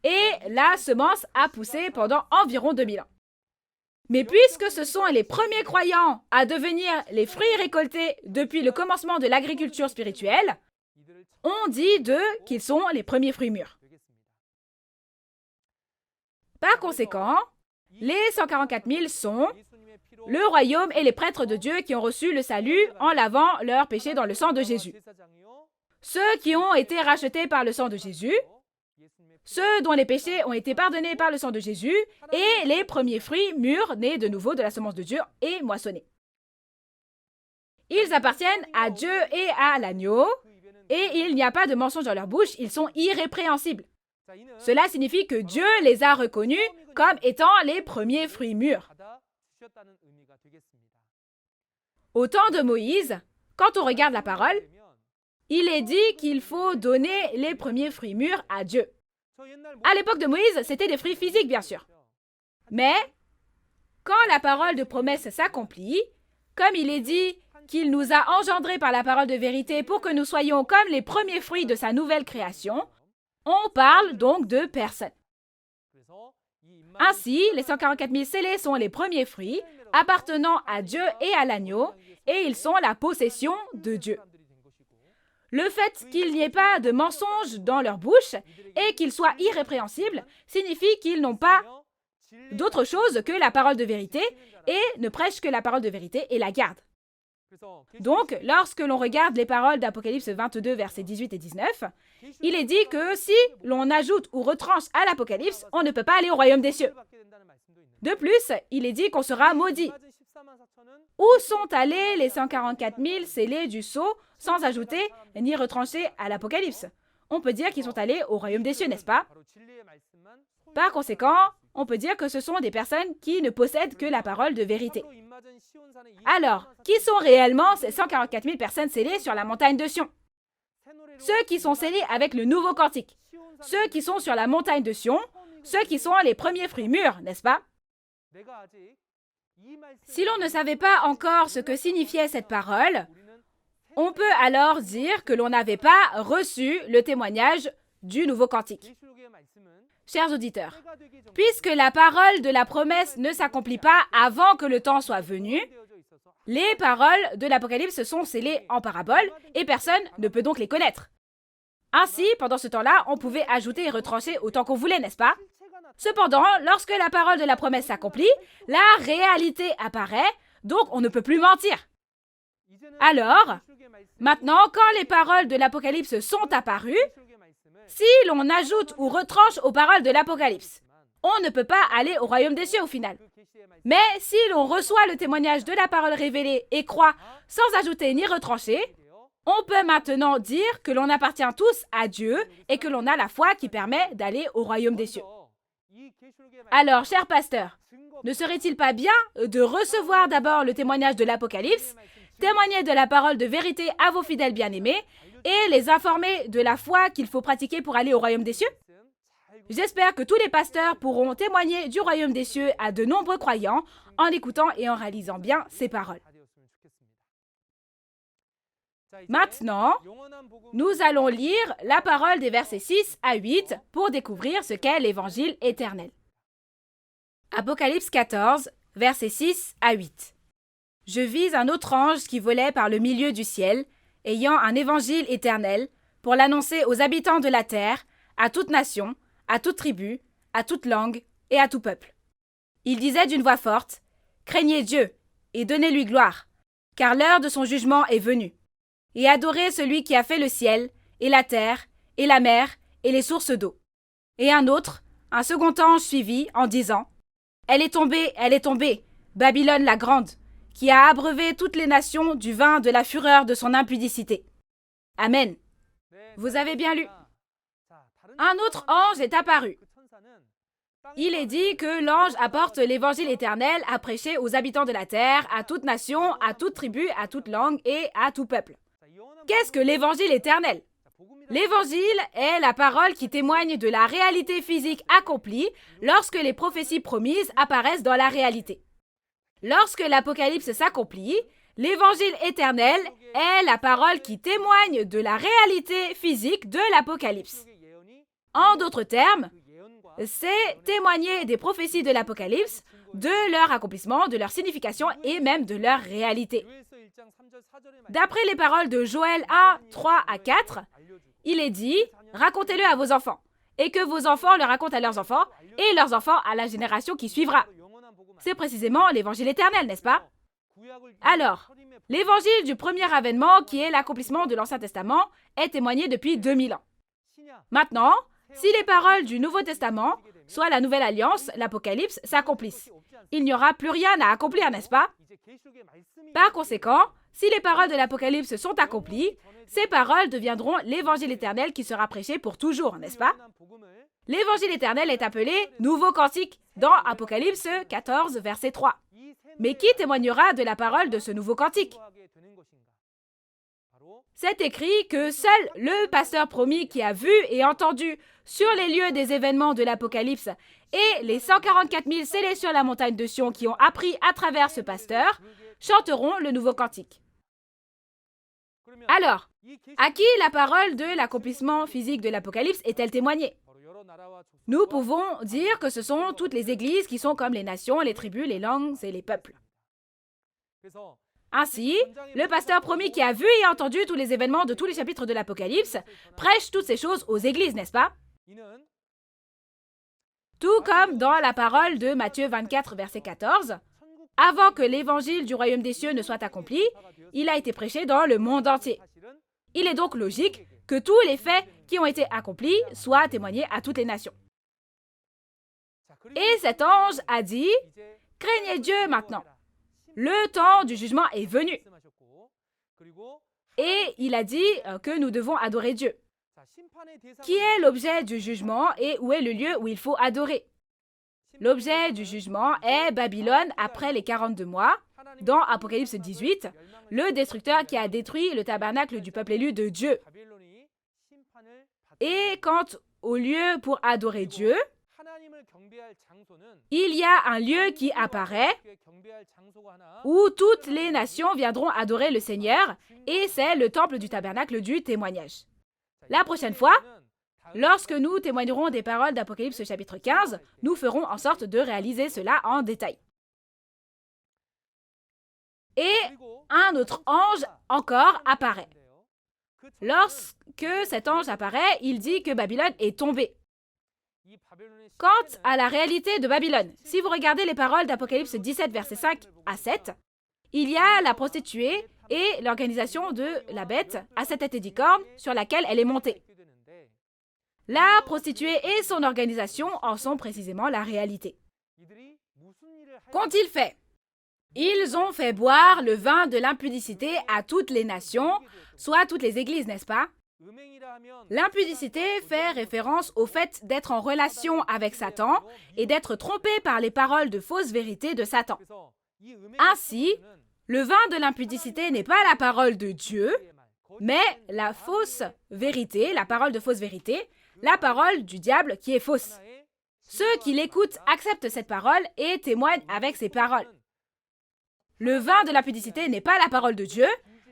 Et la semence a poussé pendant environ 2000 ans. Mais puisque ce sont les premiers croyants à devenir les fruits récoltés depuis le commencement de l'agriculture spirituelle, on dit d'eux qu'ils sont les premiers fruits mûrs. Par conséquent, les 144 000 sont le royaume et les prêtres de Dieu qui ont reçu le salut en lavant leurs péchés dans le sang de Jésus. Ceux qui ont été rachetés par le sang de Jésus, ceux dont les péchés ont été pardonnés par le sang de Jésus, et les premiers fruits mûrs nés de nouveau de la semence de Dieu et moissonnés. Ils appartiennent à Dieu et à l'agneau, et il n'y a pas de mensonge dans leur bouche, ils sont irrépréhensibles. Cela signifie que Dieu les a reconnus comme étant les premiers fruits mûrs. Au temps de Moïse, quand on regarde la parole, il est dit qu'il faut donner les premiers fruits mûrs à Dieu. À l'époque de Moïse, c'était des fruits physiques, bien sûr. Mais, quand la parole de promesse s'accomplit, comme il est dit qu'il nous a engendrés par la parole de vérité pour que nous soyons comme les premiers fruits de sa nouvelle création, on parle donc de personnes. Ainsi, les 144 000 scellés sont les premiers fruits appartenant à Dieu et à l'agneau, et ils sont la possession de Dieu. Le fait qu'il n'y ait pas de mensonge dans leur bouche et qu'ils soient irrépréhensibles signifie qu'ils n'ont pas d'autre chose que la parole de vérité et ne prêchent que la parole de vérité et la gardent. Donc, lorsque l'on regarde les paroles d'Apocalypse 22, versets 18 et 19, il est dit que si l'on ajoute ou retranche à l'Apocalypse, on ne peut pas aller au royaume des cieux. De plus, il est dit qu'on sera maudit. Où sont allés les 144 000 scellés du sceau sans ajouter ni retrancher à l'Apocalypse? On peut dire qu'ils sont allés au royaume des cieux, n'est-ce pas? Par conséquent, on peut dire que ce sont des personnes qui ne possèdent que la parole de vérité. Alors, qui sont réellement ces 144 000 personnes scellées sur la montagne de Sion? Ceux qui sont scellés avec le nouveau cantique. Ceux qui sont sur la montagne de Sion, ceux qui sont les premiers fruits mûrs, n'est-ce pas? Si l'on ne savait pas encore ce que signifiait cette parole, on peut alors dire que l'on n'avait pas reçu le témoignage du nouveau cantique. Chers auditeurs, puisque la parole de la promesse ne s'accomplit pas avant que le temps soit venu, les paroles de l'Apocalypse sont scellées en paraboles et personne ne peut donc les connaître. Ainsi, pendant ce temps-là, on pouvait ajouter et retrancher autant qu'on voulait, n'est-ce pas? Cependant, lorsque la parole de la promesse s'accomplit, la réalité apparaît, donc on ne peut plus mentir. Alors, maintenant, quand les paroles de l'Apocalypse sont apparues, si l'on ajoute ou retranche aux paroles de l'Apocalypse, on ne peut pas aller au royaume des cieux au final. Mais si l'on reçoit le témoignage de la parole révélée et croit sans ajouter ni retrancher, on peut maintenant dire que l'on appartient tous à Dieu et que l'on a la foi qui permet d'aller au royaume des cieux. Alors, cher pasteur, ne serait-il pas bien de recevoir d'abord le témoignage de l'Apocalypse, témoigner de la parole de vérité à vos fidèles bien-aimés et les informer de la foi qu'il faut pratiquer pour aller au royaume des cieux? J'espère que tous les pasteurs pourront témoigner du royaume des cieux à de nombreux croyants en écoutant et en réalisant bien ces paroles. Maintenant, nous allons lire la parole des versets 6 à 8 pour découvrir ce qu'est l'évangile éternel. Apocalypse 14, versets 6 à 8. Je vis un autre ange qui volait par le milieu du ciel, ayant un évangile éternel, pour l'annoncer aux habitants de la terre, à toute nation, à toute tribu, à toute langue et à tout peuple. Il disait d'une voix forte, « Craignez Dieu et donnez-lui gloire, car l'heure de son jugement est venue. Et adorez celui qui a fait le ciel, et la terre, et la mer, et les sources d'eau. » Et un autre, un second ange suivit, en disant, « Elle est tombée, Babylone la grande, qui a abreuvé toutes les nations du vin de la fureur de son impudicité. » Amen. Vous avez bien lu. Un autre ange est apparu. Il est dit que l'ange apporte l'évangile éternel à prêcher aux habitants de la terre, à toute nation, à toute tribu, à toute langue et à tout peuple. Qu'est-ce que l'évangile éternel? L'évangile est la parole qui témoigne de la réalité physique accomplie lorsque les prophéties promises apparaissent dans la réalité. Lorsque l'Apocalypse s'accomplit, l'évangile éternel est la parole qui témoigne de la réalité physique de l'Apocalypse. En d'autres termes, c'est témoigner des prophéties de l'Apocalypse, de leur accomplissement, de leur signification et même de leur réalité. D'après les paroles de Joël 1, 3 à 4, il est dit « Racontez-le à vos enfants, et que vos enfants le racontent à leurs enfants, et leurs enfants à la génération qui suivra. » C'est précisément l'évangile éternel, n'est-ce pas? Alors, l'évangile du premier avènement, qui est l'accomplissement de l'Ancien Testament, est témoigné depuis 2000 ans. Maintenant, si les paroles du Nouveau Testament, soit la Nouvelle Alliance, l'Apocalypse, s'accomplissent, il n'y aura plus rien à accomplir, n'est-ce pas? Par conséquent, si les paroles de l'Apocalypse sont accomplies, ces paroles deviendront l'évangile éternel qui sera prêché pour toujours, n'est-ce pas? L'évangile éternel est appelé Nouveau Cantique dans Apocalypse 14, verset 3. Mais qui témoignera de la parole de ce nouveau cantique? C'est écrit que seul le pasteur promis qui a vu et entendu sur les lieux des événements de l'Apocalypse et les 144 000 scellés sur la montagne de Sion qui ont appris à travers ce pasteur chanteront le nouveau cantique. Alors, à qui la parole de l'accomplissement physique de l'Apocalypse est-elle témoignée? Nous pouvons dire que ce sont toutes les églises qui sont comme les nations, les tribus, les langues et les peuples. Ainsi, le pasteur promis qui a vu et entendu tous les événements de tous les chapitres de l'Apocalypse prêche toutes ces choses aux églises, n'est-ce pas? Tout comme dans la parole de Matthieu 24, verset 14, « Avant que l'évangile du royaume des cieux ne soit accompli, il a été prêché dans le monde entier. » Il est donc logique que tous les faits qui ont été accomplis soient témoignés à toutes les nations. Et cet ange a dit, « Craignez Dieu maintenant. Le temps du jugement est venu. » Et il a dit que nous devons adorer Dieu. Qui est l'objet du jugement et où est le lieu où il faut adorer? L'objet du jugement est Babylone après les 42 mois, dans Apocalypse 18, le destructeur qui a détruit le tabernacle du peuple élu de Dieu. Et quant au lieu pour adorer Dieu, il y a un lieu qui apparaît où toutes les nations viendront adorer le Seigneur, et c'est le temple du tabernacle du témoignage. La prochaine fois, lorsque nous témoignerons des paroles d'Apocalypse chapitre 15, nous ferons en sorte de réaliser cela en détail. Et un autre ange encore apparaît. Lorsque cet ange apparaît, il dit que Babylone est tombée. Quant à la réalité de Babylone, si vous regardez les paroles d'Apocalypse 17, versets 5 à 7, il y a la prostituée et l'organisation de la bête à 7 têtes et 10 cornes sur laquelle elle est montée. La prostituée et son organisation en sont précisément la réalité. Qu'ont-ils fait? Ils ont fait boire le vin de l'impudicité à toutes les nations, soit toutes les églises, n'est-ce pas? L'impudicité fait référence au fait d'être en relation avec Satan et d'être trompé par les paroles de fausses vérités de Satan. Ainsi, le vin de l'impudicité n'est pas la parole de Dieu, mais la fausse vérité, la parole de fausse vérité, la parole du diable qui est fausse. Ceux qui l'écoutent acceptent cette parole et témoignent avec ces paroles. Le vin de l'impudicité n'est pas la parole de Dieu,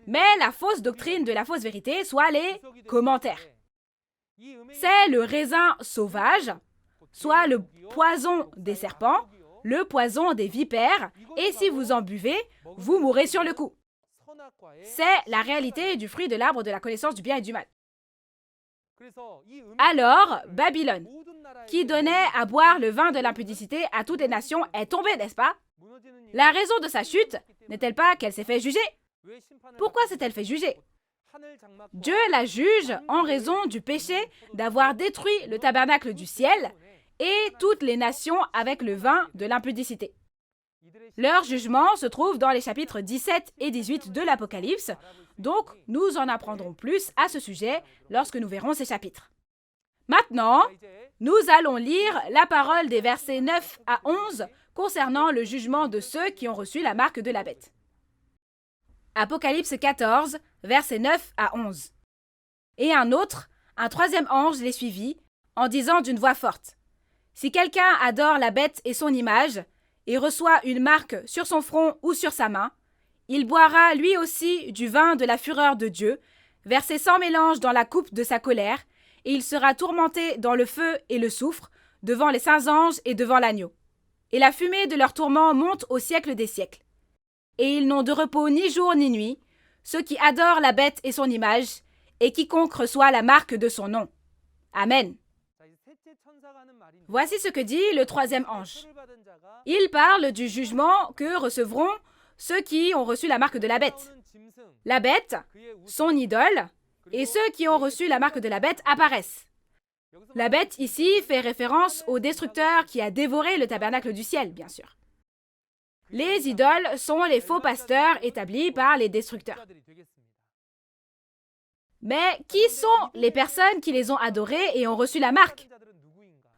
mais la fausse doctrine de la fausse vérité, soit les commentaires. C'est le raisin sauvage, soit le poison des serpents, le poison des vipères, et si vous en buvez, vous mourrez sur le coup. C'est la réalité du fruit de l'arbre de la connaissance du bien et du mal. Alors, Babylone, qui donnait à boire le vin de l'impudicité à toutes les nations, est tombée, n'est-ce pas? La raison de sa chute n'est-elle pas qu'elle s'est fait juger? Pourquoi s'est-elle fait juger? Dieu la juge en raison du péché d'avoir détruit le tabernacle du ciel et toutes les nations avec le vin de l'impudicité. Leur jugement se trouve dans les chapitres 17 et 18 de l'Apocalypse, donc nous en apprendrons plus à ce sujet lorsque nous verrons ces chapitres. Maintenant, nous allons lire la parole des versets 9 à 11 concernant le jugement de ceux qui ont reçu la marque de la bête. Apocalypse 14, versets 9 à 11. Et un troisième ange les suivit, en disant d'une voix forte, « Si quelqu'un adore la bête et son image, et reçoit une marque sur son front ou sur sa main, il boira lui aussi du vin de la fureur de Dieu, versé sans mélange dans la coupe de sa colère, et il sera tourmenté dans le feu et le soufre, devant les saints anges et devant l'agneau. Et la fumée de leur tourment monte au siècle des siècles. Et ils n'ont de repos ni jour ni nuit, ceux qui adorent la bête et son image, et quiconque reçoit la marque de son nom. Amen. Voici ce que dit le troisième ange. Il parle du jugement que recevront ceux qui ont reçu la marque de la bête. La bête, son idole, et ceux qui ont reçu la marque de la bête apparaissent. La bête ici fait référence au destructeur qui a dévoré le tabernacle du ciel, bien sûr. Les idoles sont les faux pasteurs établis par les destructeurs. Mais qui sont les personnes qui les ont adorés et ont reçu la marque?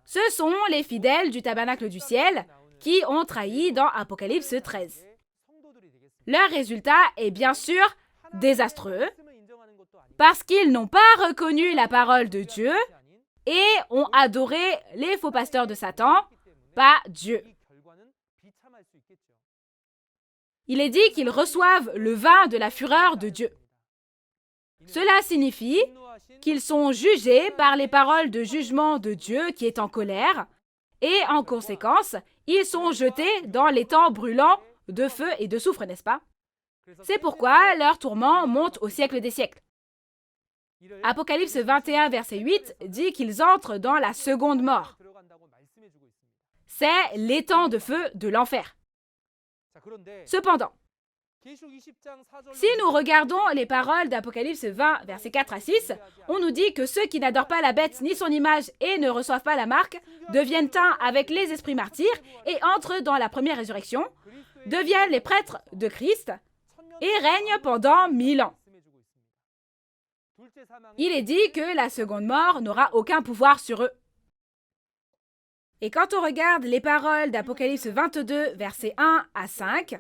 Ce sont les fidèles du tabernacle du ciel qui ont trahi dans Apocalypse 13. Leur résultat est bien sûr désastreux parce qu'ils n'ont pas reconnu la parole de Dieu et ont adoré les faux pasteurs de Satan, pas Dieu. Il est dit qu'ils reçoivent le vin de la fureur de Dieu. Cela signifie qu'ils sont jugés par les paroles de jugement de Dieu qui est en colère, et en conséquence, ils sont jetés dans l'étang brûlant de feu et de soufre, n'est-ce pas? C'est pourquoi leur tourment monte au siècle des siècles. Apocalypse 21, verset 8 dit qu'ils entrent dans la seconde mort. C'est l'étang de feu de l'enfer. Cependant, si nous regardons les paroles d'Apocalypse 20, versets 4 à 6, on nous dit que ceux qui n'adorent pas la bête ni son image et ne reçoivent pas la marque deviennent un avec les esprits martyrs et entrent dans la première résurrection, deviennent les prêtres de Christ et règnent pendant 1000 ans. Il est dit que la seconde mort n'aura aucun pouvoir sur eux. Et quand on regarde les paroles d'Apocalypse 22, versets 1 à 5,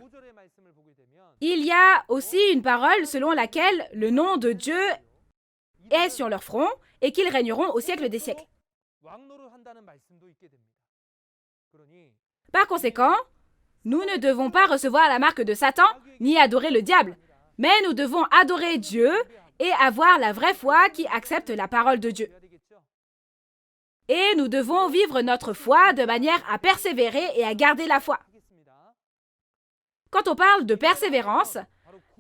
il y a aussi une parole selon laquelle le nom de Dieu est sur leur front et qu'ils régneront au siècle des siècles. Par conséquent, nous ne devons pas recevoir la marque de Satan ni adorer le diable, mais nous devons adorer Dieu et avoir la vraie foi qui accepte la parole de Dieu. Et nous devons vivre notre foi de manière à persévérer et à garder la foi. Quand on parle de persévérance,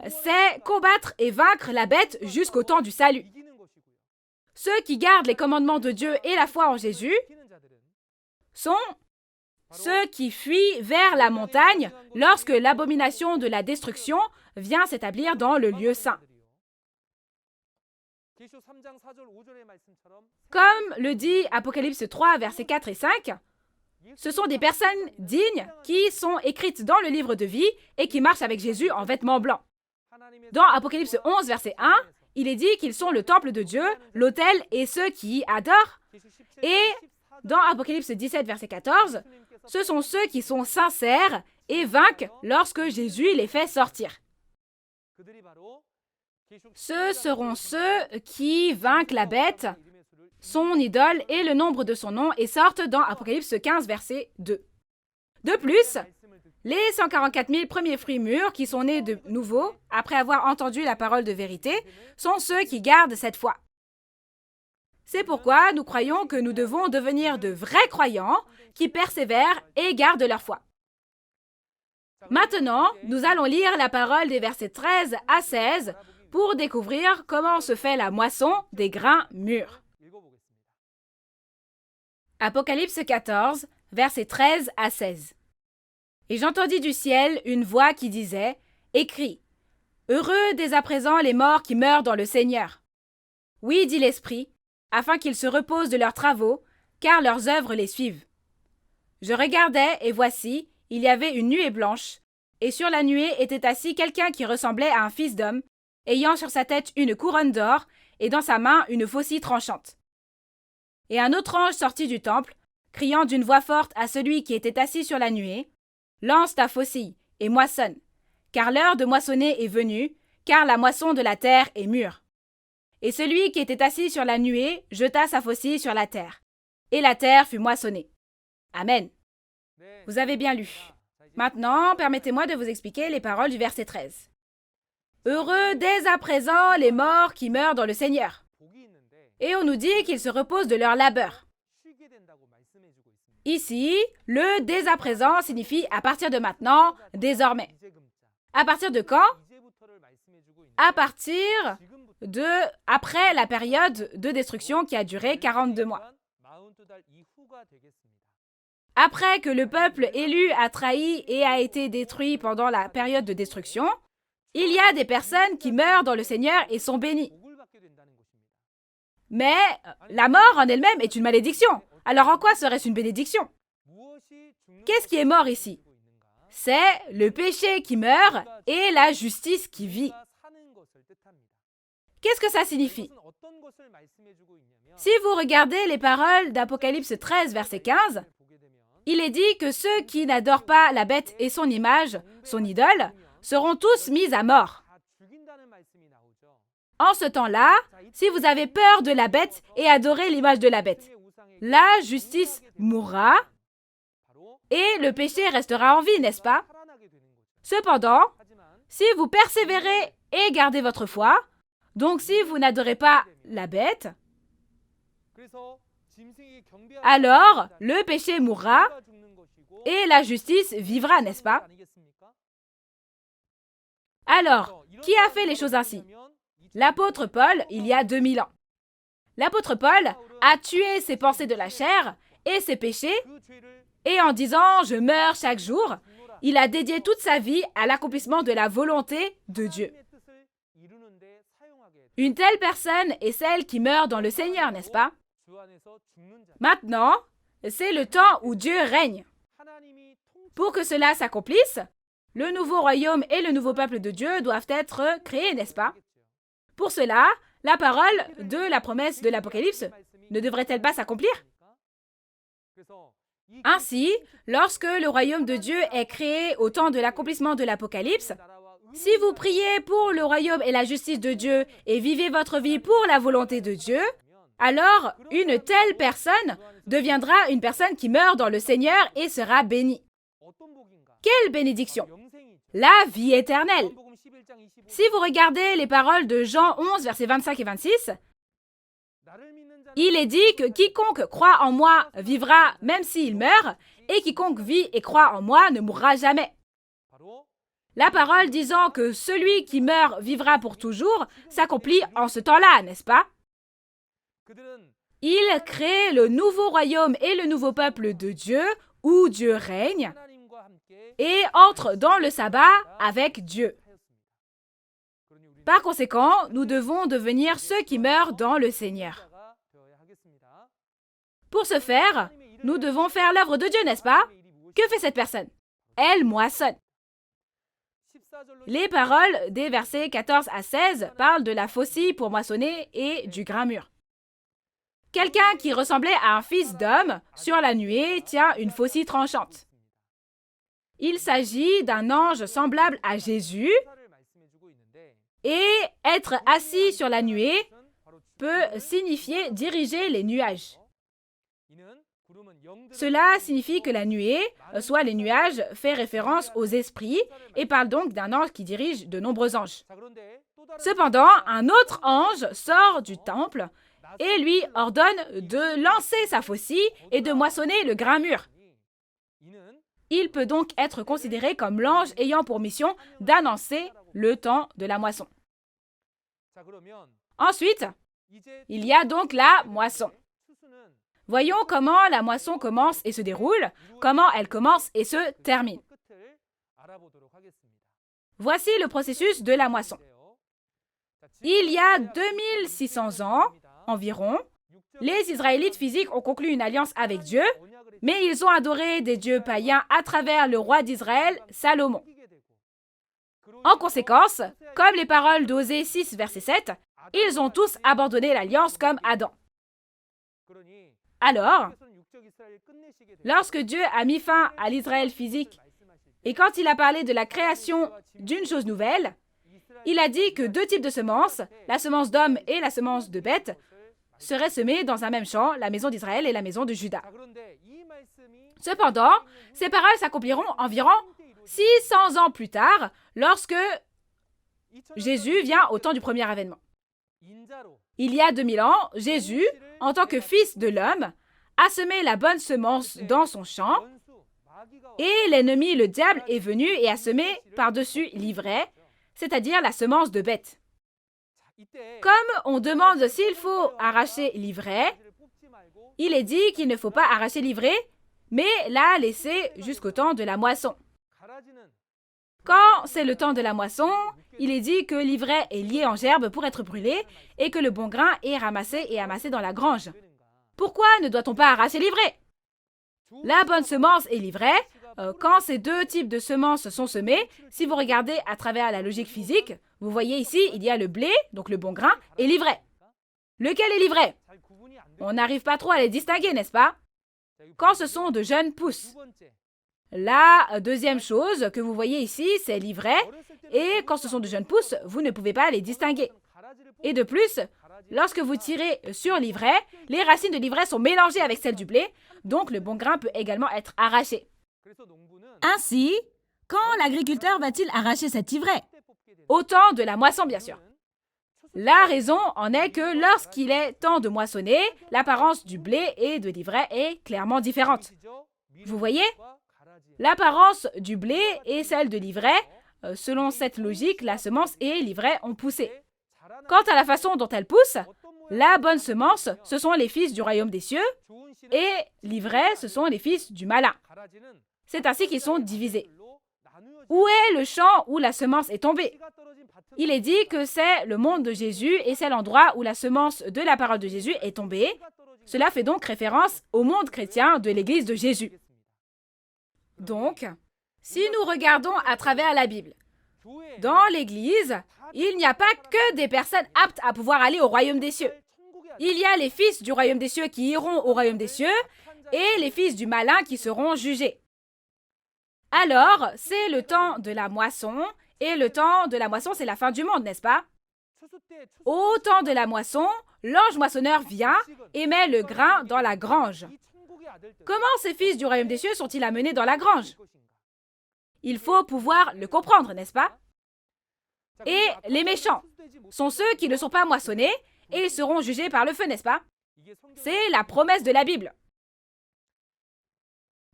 c'est combattre et vaincre la bête jusqu'au temps du salut. Ceux qui gardent les commandements de Dieu et la foi en Jésus sont ceux qui fuient vers la montagne lorsque l'abomination de la destruction vient s'établir dans le lieu saint. Comme le dit Apocalypse 3, versets 4 et 5, ce sont des personnes dignes qui sont écrites dans le livre de vie et qui marchent avec Jésus en vêtements blancs. Dans Apocalypse 11, verset 1, il est dit qu'ils sont le temple de Dieu, l'autel et ceux qui y adorent. Et dans Apocalypse 17, verset 14, ce sont ceux qui sont sincères et vainquent lorsque Jésus les fait sortir. Ce seront ceux qui vainquent la bête, son idole et le nombre de son nom et sortent dans Apocalypse 15, verset 2. De plus, les 144 000 premiers fruits mûrs qui sont nés de nouveau, après avoir entendu la parole de vérité, sont ceux qui gardent cette foi. C'est pourquoi nous croyons que nous devons devenir de vrais croyants qui persévèrent et gardent leur foi. Maintenant, nous allons lire la parole des versets 13 à 16 pour découvrir comment se fait la moisson des grains mûrs. Apocalypse 14, versets 13 à 16. Et j'entendis du ciel une voix qui disait « Écris, heureux dès à présent les morts qui meurent dans le Seigneur. Oui, dit l'Esprit, afin qu'ils se reposent de leurs travaux, car leurs œuvres les suivent. Je regardais, et voici, il y avait une nuée blanche, et sur la nuée était assis quelqu'un qui ressemblait à un fils d'homme, ayant sur sa tête une couronne d'or, et dans sa main une faucille tranchante. Et un autre ange sortit du temple, criant d'une voix forte à celui qui était assis sur la nuée, « Lance ta faucille, et moissonne, car l'heure de moissonner est venue, car la moisson de la terre est mûre. » Et celui qui était assis sur la nuée jeta sa faucille sur la terre, et la terre fut moissonnée. Amen. Vous avez bien lu. Maintenant, permettez-moi de vous expliquer les paroles du verset 13. Heureux dès à présent les morts qui meurent dans le Seigneur. Et on nous dit qu'ils se reposent de leur labeur. Ici, le dès à présent signifie à partir de maintenant, désormais. À partir de quand? À partir de après la période de destruction qui a duré 42 mois. Après que le peuple élu a trahi et a été détruit pendant la période de destruction, il y a des personnes qui meurent dans le Seigneur et sont bénies. Mais la mort en elle-même est une malédiction. Alors en quoi serait-ce une bénédiction? Qu'est-ce qui est mort ici? C'est le péché qui meurt et la justice qui vit. Qu'est-ce que ça signifie? Si vous regardez les paroles d'Apocalypse 13, verset 15, il est dit que ceux qui n'adorent pas la bête et son image, son idole, seront tous mis à mort. En ce temps-là, si vous avez peur de la bête et adorez l'image de la bête, la justice mourra et le péché restera en vie, n'est-ce pas? Cependant, si vous persévérez et gardez votre foi, donc si vous n'adorez pas la bête, alors le péché mourra et la justice vivra, n'est-ce pas? Alors, qui a fait les choses ainsi? L'apôtre Paul, il y a 2000 ans. L'apôtre Paul a tué ses pensées de la chair et ses péchés, et en disant « je meurs chaque jour », il a dédié toute sa vie à l'accomplissement de la volonté de Dieu. Une telle personne est celle qui meurt dans le Seigneur, n'est-ce pas? Maintenant, c'est le temps où Dieu règne. Pour que cela s'accomplisse, le nouveau royaume et le nouveau peuple de Dieu doivent être créés, n'est-ce pas? Pour cela, la parole de la promesse de l'Apocalypse ne devrait-elle pas s'accomplir? Ainsi, lorsque le royaume de Dieu est créé au temps de l'accomplissement de l'Apocalypse, si vous priez pour le royaume et la justice de Dieu et vivez votre vie pour la volonté de Dieu, alors une telle personne deviendra une personne qui meurt dans le Seigneur et sera bénie. Quelle bénédiction! La vie éternelle. Si vous regardez les paroles de Jean 11, versets 25 et 26, il est dit que quiconque croit en moi vivra même s'il meurt, et quiconque vit et croit en moi ne mourra jamais. La parole disant que celui qui meurt vivra pour toujours s'accomplit en ce temps-là, n'est-ce pas? Il crée le nouveau royaume et le nouveau peuple de Dieu, où Dieu règne, et entre dans le sabbat avec Dieu. Par conséquent, nous devons devenir ceux qui meurent dans le Seigneur. Pour ce faire, nous devons faire l'œuvre de Dieu, n'est-ce pas? Que fait cette personne? Elle moissonne. Les paroles des versets 14 à 16 parlent de la faucille pour moissonner et du grain mûr. Quelqu'un qui ressemblait à un fils d'homme sur la nuée tient une faucille tranchante. Il s'agit d'un ange semblable à Jésus et être assis sur la nuée peut signifier diriger les nuages. Cela signifie que la nuée, soit les nuages, fait référence aux esprits et parle donc d'un ange qui dirige de nombreux anges. Cependant, un autre ange sort du temple et lui ordonne de lancer sa faucille et de moissonner le grain mûr. Il peut donc être considéré comme l'ange ayant pour mission d'annoncer le temps de la moisson. Ensuite, il y a donc la moisson. Voyons comment la moisson commence et se déroule, comment elle commence et se termine. Voici le processus de la moisson. Il y a 2600 ans, environ, les Israélites physiques ont conclu une alliance avec Dieu, mais ils ont adoré des dieux païens à travers le roi d'Israël, Salomon. En conséquence, comme les paroles d'Osée 6, verset 7, ils ont tous abandonné l'alliance comme Adam. Alors, lorsque Dieu a mis fin à l'Israël physique et quand il a parlé de la création d'une chose nouvelle, il a dit que deux types de semences, la semence d'homme et la semence de bête, seraient semées dans un même champ, la maison d'Israël et la maison de Juda. Cependant, ces paroles s'accompliront environ 600 ans plus tard, lorsque Jésus vient au temps du premier avènement. Il y a 2000 ans, Jésus, en tant que fils de l'homme, a semé la bonne semence dans son champ, et l'ennemi, le diable, est venu et a semé par-dessus l'ivraie, c'est-à-dire la semence de bête. Comme on demande s'il faut arracher l'ivraie, il est dit qu'il ne faut pas arracher l'ivraie, mais la laisser jusqu'au temps de la moisson. Quand c'est le temps de la moisson, il est dit que l'ivraie est liée en gerbe pour être brûlée et que le bon grain est ramassé et amassé dans la grange. Pourquoi ne doit-on pas arracher l'ivraie? La bonne semence et l'ivraie, quand ces deux types de semences sont semées, si vous regardez à travers la logique physique, vous voyez ici, il y a le blé, donc le bon grain, et l'ivraie. Lequel est l'ivraie? On n'arrive pas trop à les distinguer, n'est-ce pas? Quand ce sont de jeunes pousses. La deuxième chose que vous voyez ici, c'est l'ivraie, et quand ce sont de jeunes pousses, vous ne pouvez pas les distinguer. Et de plus, lorsque vous tirez sur l'ivraie, les racines de l'ivraie sont mélangées avec celles du blé, donc le bon grain peut également être arraché.
Ainsi, quand l'agriculteur va-t-il arracher cette ivraie?
Au temps de la moisson, bien sûr. La raison en est que lorsqu'il est temps de moissonner, l'apparence du blé et de l'ivraie est clairement différente. Vous voyez? L'apparence du blé et celle de l'ivraie, selon cette logique, la semence et l'ivraie ont poussé. Quant à la façon dont elles poussent, la bonne semence, ce sont les fils du royaume des cieux, et l'ivraie, ce sont les fils du malin. C'est ainsi qu'ils sont divisés. Où est le champ où la semence est tombée? Il est dit que c'est le monde de Jésus et c'est l'endroit où la semence de la parole de Jésus est tombée. Cela fait donc référence au monde chrétien de l'Église de Jésus. Donc, si nous regardons à travers la Bible, dans l'Église, il n'y a pas que des personnes aptes à pouvoir aller au royaume des cieux. Il y a les fils du royaume des cieux qui iront au royaume des cieux, et les fils du malin qui seront jugés. Alors, c'est le temps de la moisson, et le temps de la moisson, c'est la fin du monde, n'est-ce pas? Au temps de la moisson, l'ange moissonneur vient et met le grain dans la grange. Comment ces fils du royaume des cieux sont-ils amenés dans la grange? Il faut pouvoir le comprendre, n'est-ce pas? Et les méchants sont ceux qui ne sont pas moissonnés et ils seront jugés par le feu, n'est-ce pas? C'est la promesse de la Bible.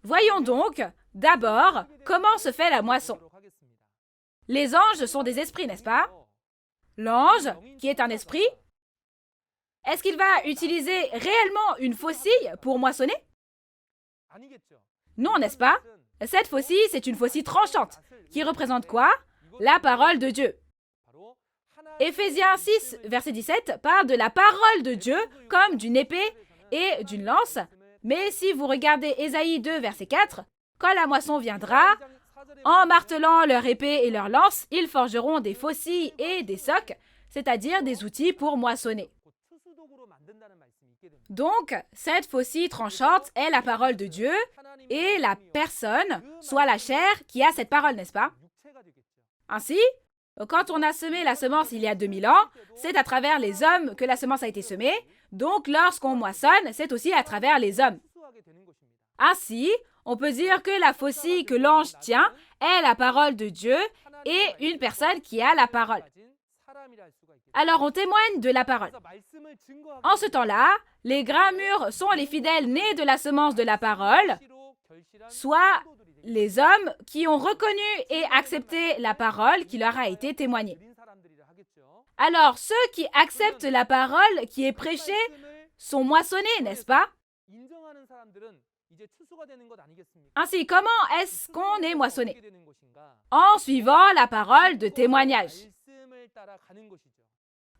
Voyons donc, d'abord, comment se fait la moisson. Les anges sont des esprits, n'est-ce pas? L'ange, qui est un esprit, est-ce qu'il va utiliser réellement une faucille pour moissonner? Non, n'est-ce pas? Cette faucille, c'est une faucille tranchante, qui représente quoi? La parole de Dieu. Éphésiens 6, verset 17, parle de la parole de Dieu comme d'une épée et d'une lance. Mais si vous regardez Ésaïe 2, verset 4, quand la moisson viendra, en martelant leur épée et leur lance, ils forgeront des faucilles et des socs, c'est-à-dire des outils pour moissonner. Donc, cette faucille tranchante est la parole de Dieu et la personne, soit la chair, qui a cette parole, n'est-ce pas? Ainsi, quand on a semé la semence il y a 2000 ans, c'est à travers les hommes que la semence a été semée, donc lorsqu'on moissonne, c'est aussi à travers les hommes. Ainsi, on peut dire que la faucille que l'ange tient est la parole de Dieu et une personne qui a la parole. Alors on témoigne de la parole. En ce temps-là, les grains mûrs sont les fidèles nés de la semence de la parole, soit les hommes qui ont reconnu et accepté la parole qui leur a été témoignée. Alors ceux qui acceptent la parole qui est prêchée sont moissonnés, n'est-ce pas? Ainsi, comment est-ce qu'on est moissonné? En suivant la parole de témoignage.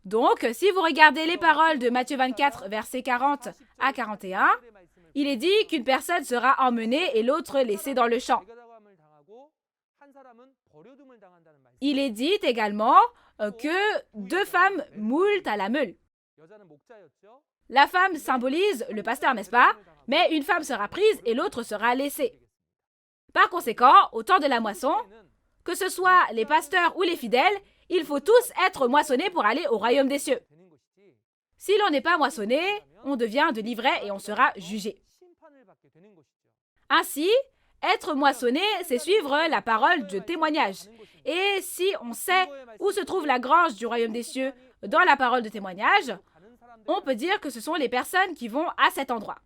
Donc, si vous regardez les paroles de Matthieu 24, versets 40 à 41, il est dit qu'une personne sera emmenée et l'autre laissée dans le champ. Il est dit également que 2 femmes moulent à la meule. La femme symbolise le pasteur, n'est-ce pas? Mais une femme sera prise et l'autre sera laissée. Par conséquent, au temps de la moisson, que ce soit les pasteurs ou les fidèles, il faut tous être moissonnés pour aller au royaume des cieux. Si l'on n'est pas moissonné, on devient de l'ivraie et on sera jugé. Ainsi, être moissonné, c'est suivre la parole de témoignage. Et si on sait où se trouve la grange du royaume des cieux dans la parole de témoignage, on peut dire que ce sont les personnes qui vont à cet endroit.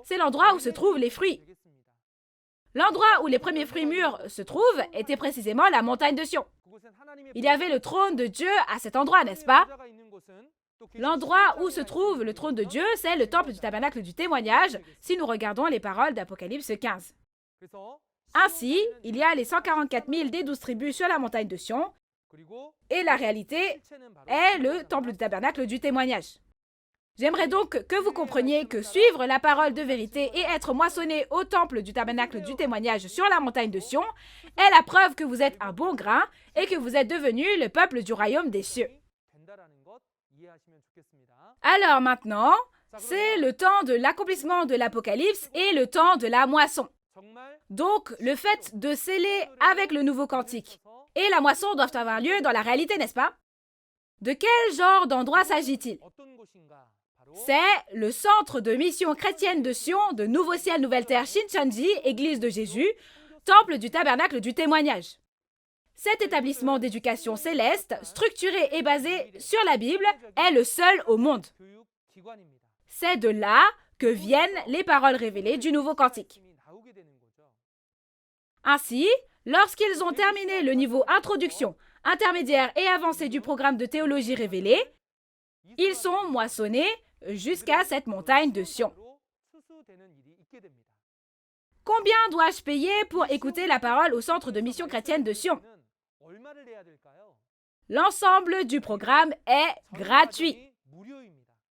C'est l'endroit où se trouvent les fruits. L'endroit où les premiers fruits mûrs se trouvent était précisément la montagne de Sion. Il y avait le trône de Dieu à cet endroit, n'est-ce pas? L'endroit où se trouve le trône de Dieu, c'est le temple du tabernacle du témoignage, si nous regardons les paroles d'Apocalypse 15. Ainsi, il y a les 144 000 des 12 tribus sur la montagne de Sion, et la réalité est le temple du tabernacle du témoignage. J'aimerais donc que vous compreniez que suivre la parole de vérité et être moissonné au temple du tabernacle du témoignage sur la montagne de Sion est la preuve que vous êtes un bon grain et que vous êtes devenu le peuple du royaume des cieux. Alors maintenant, c'est le temps de l'accomplissement de l'Apocalypse et le temps de la moisson. Donc, le fait de sceller avec le nouveau cantique et la moisson doivent avoir lieu dans la réalité, n'est-ce pas? De quel genre d'endroit s'agit-il? C'est le centre de mission chrétienne de Sion, de Nouveau Ciel, Nouvelle Terre, Shincheonji, Église de Jésus, temple du tabernacle du témoignage. Cet établissement d'éducation céleste, structuré et basé sur la Bible, est le seul au monde. C'est de là que viennent les paroles révélées du nouveau cantique. Ainsi, lorsqu'ils ont terminé le niveau introduction, intermédiaire et avancé du programme de théologie révélée, ils sont moissonnés jusqu'à cette montagne de Sion. Combien dois-je payer pour écouter la parole au centre de mission chrétienne de Sion? L'ensemble du programme est gratuit.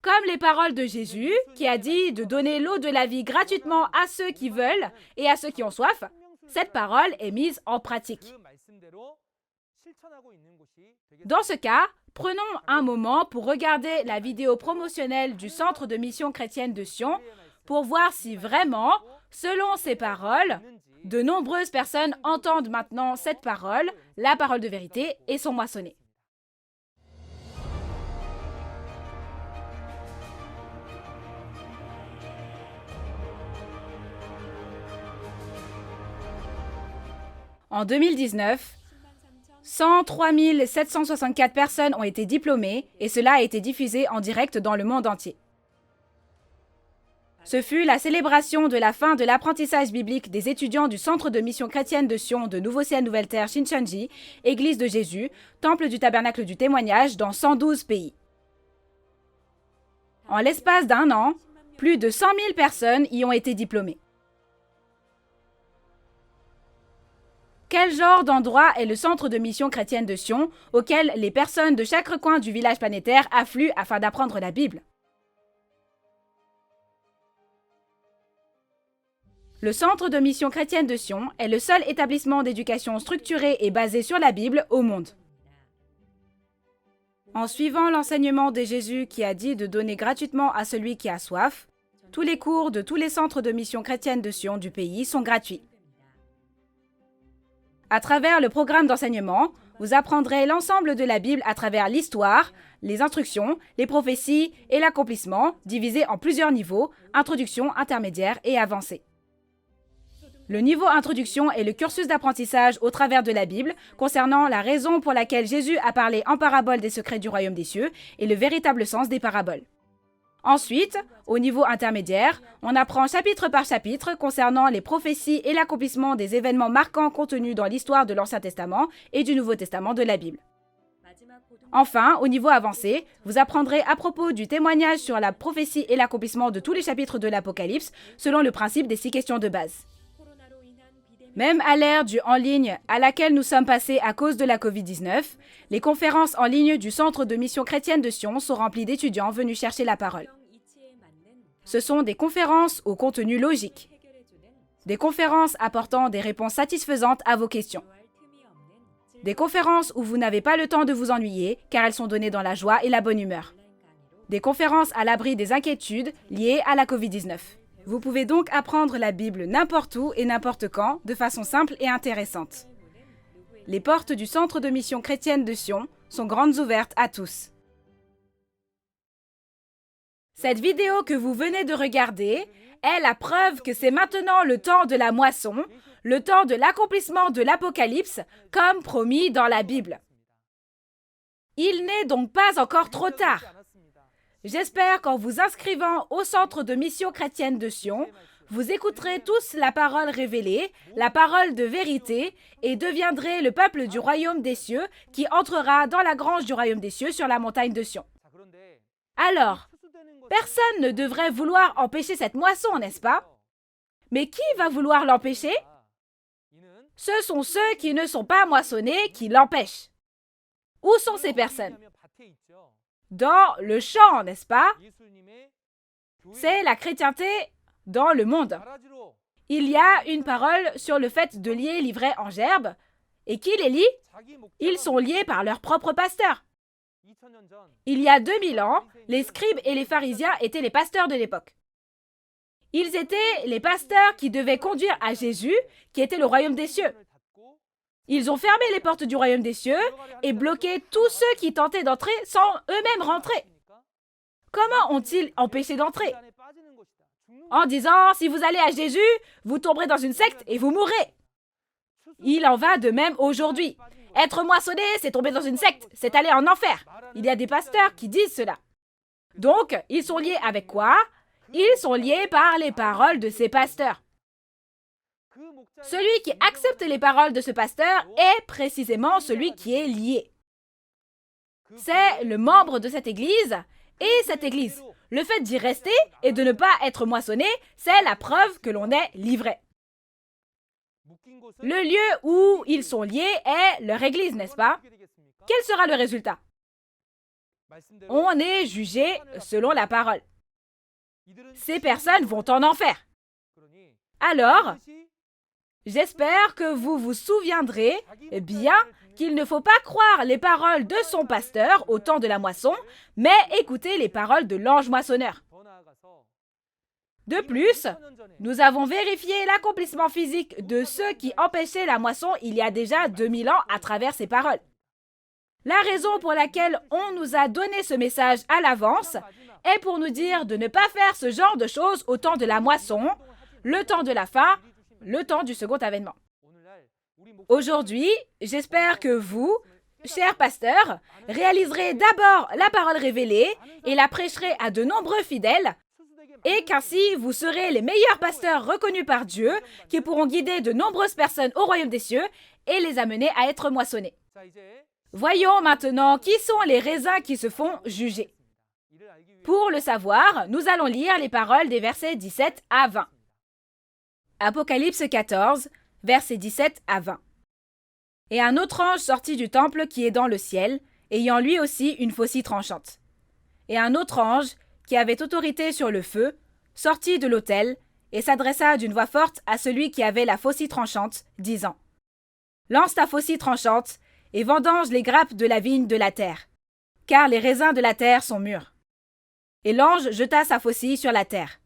Comme les paroles de Jésus, qui a dit de donner l'eau de la vie gratuitement à ceux qui veulent et à ceux qui ont soif, cette parole est mise en pratique. Dans ce cas, prenons un moment pour regarder la vidéo promotionnelle du Centre de mission chrétienne de Sion pour voir si vraiment, selon ces paroles, de nombreuses personnes entendent maintenant cette parole, la parole de vérité, et sont moissonnées. En 2019, 103 764 personnes ont été diplômées et cela a été diffusé en direct dans le monde entier. Ce fut la célébration de la fin de l'apprentissage biblique des étudiants du Centre de mission chrétienne de Sion de Nouveau-Ciel Nouvelle-Terre Shincheonji, Église de Jésus, Temple du Tabernacle du Témoignage dans 112 pays. En l'espace d'un an, plus de 100 000 personnes y ont été diplômées. Quel genre d'endroit est le centre de mission chrétienne de Sion, auquel les personnes de chaque coin du village planétaire affluent afin d'apprendre la Bible? Le centre de mission chrétienne de Sion est le seul établissement d'éducation structuré et basé sur la Bible au monde. En suivant l'enseignement de Jésus qui a dit de donner gratuitement à celui qui a soif, tous les cours de tous les centres de mission chrétienne de Sion du pays sont gratuits. À travers le programme d'enseignement, vous apprendrez l'ensemble de la Bible à travers l'histoire, les instructions, les prophéties et l'accomplissement, divisés en plusieurs niveaux, introduction, intermédiaire et avancée. Le niveau introduction est le cursus d'apprentissage au travers de la Bible concernant la raison pour laquelle Jésus a parlé en parabole des secrets du royaume des cieux et le véritable sens des paraboles. Ensuite, au niveau intermédiaire, on apprend chapitre par chapitre concernant les prophéties et l'accomplissement des événements marquants contenus dans l'histoire de l'Ancien Testament et du Nouveau Testament de la Bible. Enfin, au niveau avancé, vous apprendrez à propos du témoignage sur la prophétie et l'accomplissement de tous les chapitres de l'Apocalypse selon le principe des 6 questions de base. Même à l'ère du en ligne à laquelle nous sommes passés à cause de la COVID-19, les conférences en ligne du Centre de mission chrétienne de Sion sont remplies d'étudiants venus chercher la parole. Ce sont des conférences au contenu logique. Des conférences apportant des réponses satisfaisantes à vos questions. Des conférences où vous n'avez pas le temps de vous ennuyer car elles sont données dans la joie et la bonne humeur. Des conférences à l'abri des inquiétudes liées à la COVID-19. Vous pouvez donc apprendre la Bible n'importe où et n'importe quand, de façon simple et intéressante. Les portes du Centre de mission chrétienne de Sion sont grandes ouvertes à tous. Cette vidéo que vous venez de regarder est la preuve que c'est maintenant le temps de la moisson, le temps de l'accomplissement de l'Apocalypse, comme promis dans la Bible. Il n'est donc pas encore trop tard. J'espère qu'en vous inscrivant au Centre de mission chrétienne de Sion, vous écouterez tous la parole révélée, la parole de vérité, et deviendrez le peuple du royaume des cieux qui entrera dans la grange du royaume des cieux sur la montagne de Sion. Alors, personne ne devrait vouloir empêcher cette moisson, n'est-ce pas? Mais qui va vouloir l'empêcher? Ce sont ceux qui ne sont pas moissonnés qui l'empêchent. Où sont ces personnes? Dans le champ, n'est-ce pas? C'est la chrétienté dans le monde. Il y a une parole sur le fait de lier l'ivraie en gerbe. Et qui les lie? Ils sont liés par leur propre pasteur. Il y a 2000 ans, les scribes et les pharisiens étaient les pasteurs de l'époque. Ils étaient les pasteurs qui devaient conduire à Jésus, qui était le royaume des cieux. Ils ont fermé les portes du royaume des cieux et bloqué tous ceux qui tentaient d'entrer sans eux-mêmes rentrer. Comment ont-ils empêché d'entrer? En disant, si vous allez à Jésus, vous tomberez dans une secte et vous mourrez. Il en va de même aujourd'hui. Être moissonné, c'est tomber dans une secte, c'est aller en enfer. Il y a des pasteurs qui disent cela. Donc, ils sont liés avec quoi? Ils sont liés par les paroles de ces pasteurs. Celui qui accepte les paroles de ce pasteur est précisément celui qui est lié. C'est le membre de cette église et cette église. Le fait d'y rester et de ne pas être moissonné, c'est la preuve que l'on est livré. Le lieu où ils sont liés est leur église, n'est-ce pas? Quel sera le résultat? On est jugé selon la parole. Ces personnes vont en enfer. Alors, j'espère que vous vous souviendrez bien qu'il ne faut pas croire les paroles de son pasteur au temps de la moisson, mais écouter les paroles de l'ange moissonneur. De plus, nous avons vérifié l'accomplissement physique de ceux qui empêchaient la moisson il y a déjà 2000 ans à travers ces paroles. La raison pour laquelle on nous a donné ce message à l'avance est pour nous dire de ne pas faire ce genre de choses au temps de la moisson, le temps de la fin, le temps du second avènement. Aujourd'hui, j'espère que vous, chers pasteurs, réaliserez d'abord la parole révélée et la prêcherez à de nombreux fidèles, et qu'ainsi vous serez les meilleurs pasteurs reconnus par Dieu qui pourront guider de nombreuses personnes au royaume des cieux et les amener à être moissonnés. Voyons maintenant qui sont les raisins qui se font juger. Pour le savoir, nous allons lire les paroles des versets 17 à 20. Apocalypse 14, versets 17 à 20. Et un autre ange sortit du temple qui est dans le ciel, ayant lui aussi une faucille tranchante. Et un autre ange, qui avait autorité sur le feu, sortit de l'autel et s'adressa d'une voix forte à celui qui avait la faucille tranchante, disant : Lance ta faucille tranchante et vendange les grappes de la vigne de la terre, car les raisins de la terre sont mûrs. Et l'ange jeta sa faucille sur la terre.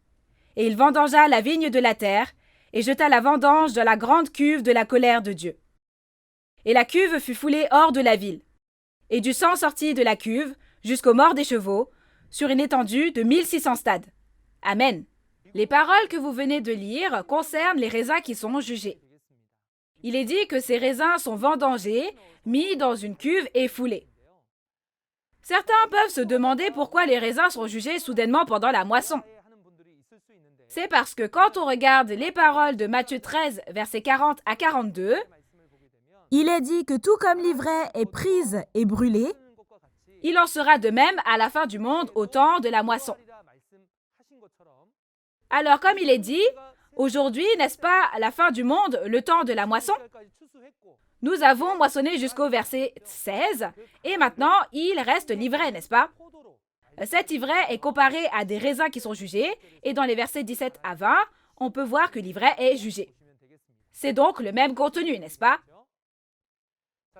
Et il vendangea la vigne de la terre, et jeta la vendange dans la grande cuve de la colère de Dieu. Et la cuve fut foulée hors de la ville. Et du sang sortit de la cuve, jusqu'aux morts des chevaux, sur une étendue de 1600 stades. Amen. Les paroles que vous venez de lire concernent les raisins qui sont jugés. Il est dit que ces raisins sont vendangés, mis dans une cuve et foulés. Certains peuvent se demander pourquoi les raisins sont jugés soudainement pendant la moisson. C'est parce que quand on regarde les paroles de Matthieu 13, versets 40 à 42,
il est dit que tout comme l'ivraie est prise et brûlée,
il en sera de même à la fin du monde au temps de la moisson. Alors comme il est dit, aujourd'hui, n'est-ce pas, à la fin du monde, le temps de la moisson? Nous avons moissonné jusqu'au verset 16, et maintenant, il reste l'ivraie, n'est-ce pas? Cette ivraie est comparée à des raisins qui sont jugés, et dans les versets 17 à 20, on peut voir que l'ivraie est jugée. C'est donc le même contenu, n'est-ce pas?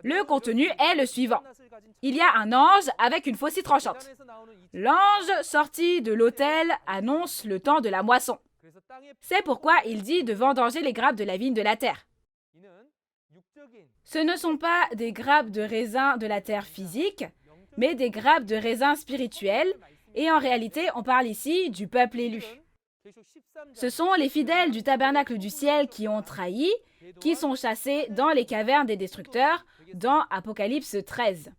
Le contenu est le suivant. Il y a un ange avec une faucille tranchante. L'ange sorti de l'autel annonce le temps de la moisson. C'est pourquoi il dit de vendanger les grappes de la vigne de la terre. Ce ne sont pas des grappes de raisin de la terre physique, mais des grappes de raisin spirituels, et en réalité, on parle ici du peuple élu. Ce sont les fidèles du tabernacle du ciel qui ont trahi, qui sont chassés dans les cavernes des destructeurs, dans Apocalypse 13.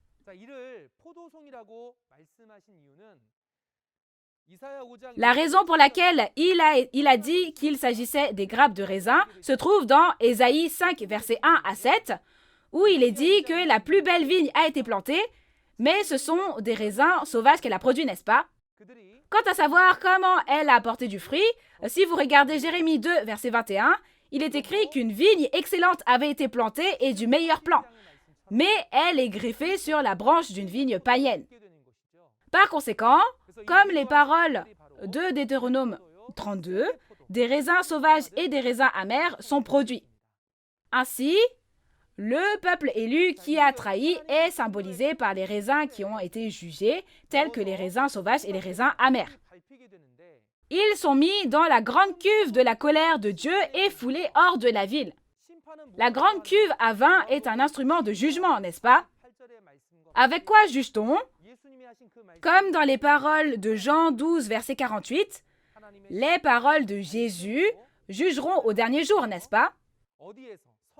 La raison pour laquelle il a dit qu'il s'agissait des grappes de raisin se trouve dans Ésaïe 5, versets 1 à 7, où il est dit que la plus belle vigne a été plantée, mais ce sont des raisins sauvages qu'elle a produits, n'est-ce pas? Quant à savoir comment elle a apporté du fruit, si vous regardez Jérémie 2, verset 21, il est écrit qu'une vigne excellente avait été plantée et du meilleur plan, mais elle est greffée sur la branche d'une vigne païenne. Par conséquent, comme les paroles de Deutéronome 32, des raisins sauvages et des raisins amers sont produits. Ainsi, le peuple élu qui a trahi est symbolisé par les raisins qui ont été jugés, tels que les raisins sauvages et les raisins amers. Ils sont mis dans la grande cuve de la colère de Dieu et foulés hors de la ville. La grande cuve à vin est un instrument de jugement, n'est-ce pas? Avec quoi juge-t-on? Comme dans les paroles de Jean 12, verset 48, les paroles de Jésus jugeront au dernier jour, n'est-ce pas?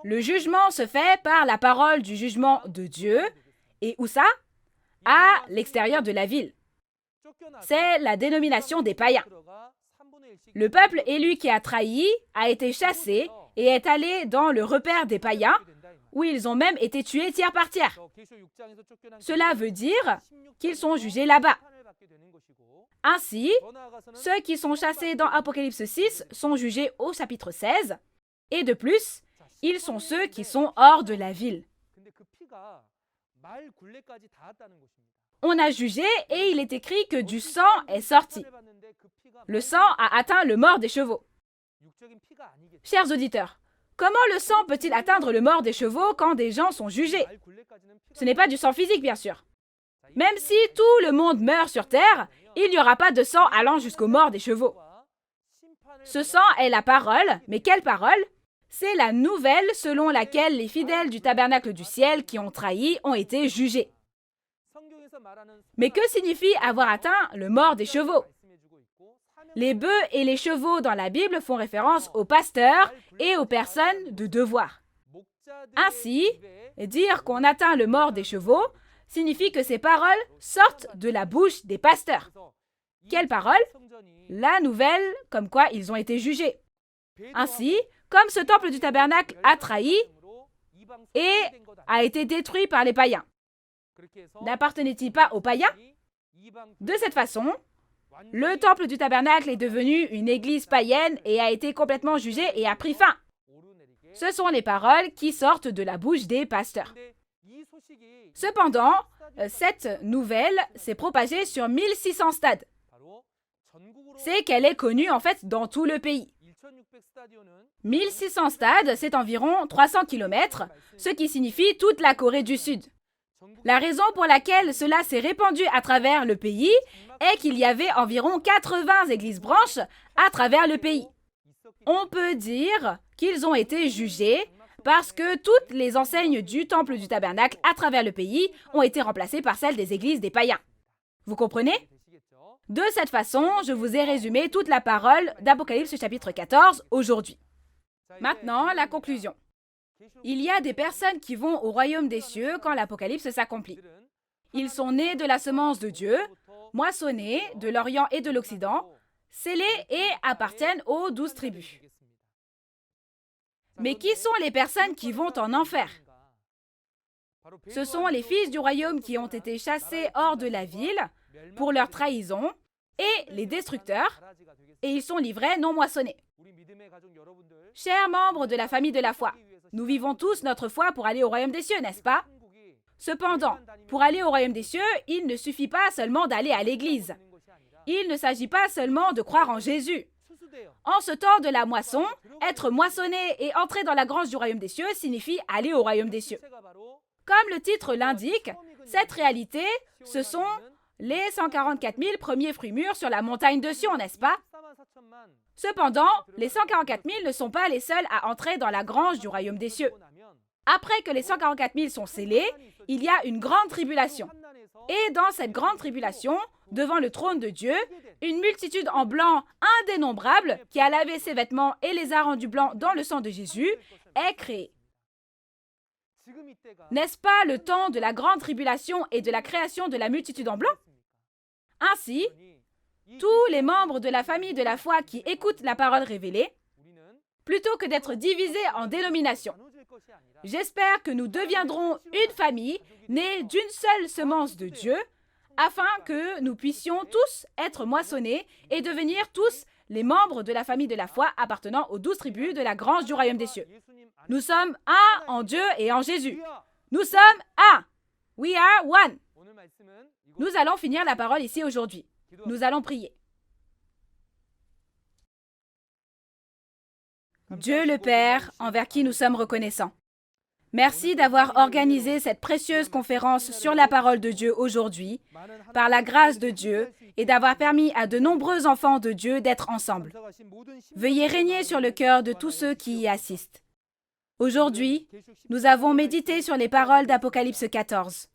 Le jugement se fait par la parole du jugement de Dieu. Et où ça? À l'extérieur de la ville. C'est la dénomination des païens. Le peuple élu qui a trahi a été chassé et est allé dans le repère des païens, où ils ont même été tués tiers par tiers. Cela veut dire qu'ils sont jugés là-bas. Ainsi, ceux qui sont chassés dans Apocalypse 6 sont jugés au chapitre 16, et de plus, ils sont ceux qui sont hors de la ville. On a jugé et il est écrit que du sang est sorti. Le sang a atteint le mors des chevaux. Chers auditeurs, comment le sang peut-il atteindre le mors des chevaux quand des gens sont jugés? Ce n'est pas du sang physique, bien sûr. Même si tout le monde meurt sur terre, il n'y aura pas de sang allant jusqu'au mort des chevaux. Ce sang est la parole, mais quelle parole? C'est la nouvelle selon laquelle les fidèles du tabernacle du ciel qui ont trahi ont été jugés. Mais que signifie avoir atteint le mort des chevaux? Les bœufs et les chevaux dans la Bible font référence aux pasteurs et aux personnes de devoir. Ainsi, dire qu'on atteint le mort des chevaux signifie que ces paroles sortent de la bouche des pasteurs. Quelle parole? La nouvelle comme quoi ils ont été jugés. Ainsi, comme ce temple du tabernacle a trahi et a été détruit par les païens, n'appartenait-il pas aux païens? De cette façon, le temple du tabernacle est devenu une église païenne et a été complètement jugé et a pris fin. Ce sont les paroles qui sortent de la bouche des pasteurs. Cependant, cette nouvelle s'est propagée sur 1600 stades. C'est qu'elle est connue en fait dans tout le pays. 1600 stades, c'est environ 300 km, ce qui signifie toute la Corée du Sud. La raison pour laquelle cela s'est répandu à travers le pays est qu'il y avait environ 80 églises branches à travers le pays. On peut dire qu'ils ont été jugés parce que toutes les enseignes du temple du tabernacle à travers le pays ont été remplacées par celles des églises des païens. Vous comprenez? De cette façon, je vous ai résumé toute la parole d'Apocalypse chapitre 14 aujourd'hui. Maintenant, la conclusion. Il y a des personnes qui vont au royaume des cieux quand l'Apocalypse s'accomplit. Ils sont nés de la semence de Dieu, moissonnés de l'Orient et de l'Occident, scellés et appartiennent aux 12 tribus. Mais qui sont les personnes qui vont en enfer? Ce sont les fils du royaume qui ont été chassés hors de la ville pour leur trahison et les destructeurs, et ils sont livrés non moissonnés. Chers membres de la famille de la foi, nous vivons tous notre foi pour aller au royaume des cieux, n'est-ce pas? Cependant, pour aller au royaume des cieux, il ne suffit pas seulement d'aller à l'église. Il ne s'agit pas seulement de croire en Jésus. En ce temps de la moisson, être moissonné et entrer dans la grange du royaume des cieux signifie aller au royaume des cieux. Comme le titre l'indique, cette réalité, ce sont les 144 000 premiers fruits mûrs sur la montagne de Sion, n'est-ce pas? Cependant, les 144 000 ne sont pas les seuls à entrer dans la grange du royaume des cieux. Après que les 144 000 sont scellés, il y a une grande tribulation. Et dans cette grande tribulation, devant le trône de Dieu, une multitude en blanc indénombrable, qui a lavé ses vêtements et les a rendus blancs dans le sang de Jésus, est créée. N'est-ce pas le temps de la grande tribulation et de la création de la multitude en blanc? Ainsi, tous les membres de la famille de la foi qui écoutent la parole révélée, plutôt que d'être divisés en dénominations, j'espère que nous deviendrons une famille née d'une seule semence de Dieu, afin que nous puissions tous être moissonnés et devenir tous les membres de la famille de la foi appartenant aux 12 tribus de la grange du royaume des cieux. Nous sommes un en Dieu et en Jésus. Nous sommes un. We are one. Nous allons finir la parole ici aujourd'hui. Nous allons prier. Dieu le Père, envers qui nous sommes reconnaissants. Merci d'avoir organisé cette précieuse conférence sur la parole de Dieu aujourd'hui, par la grâce de Dieu, et d'avoir permis à de nombreux enfants de Dieu d'être ensemble. Veuillez régner sur le cœur de tous ceux qui y assistent. Aujourd'hui, nous avons médité sur les paroles d'Apocalypse 14.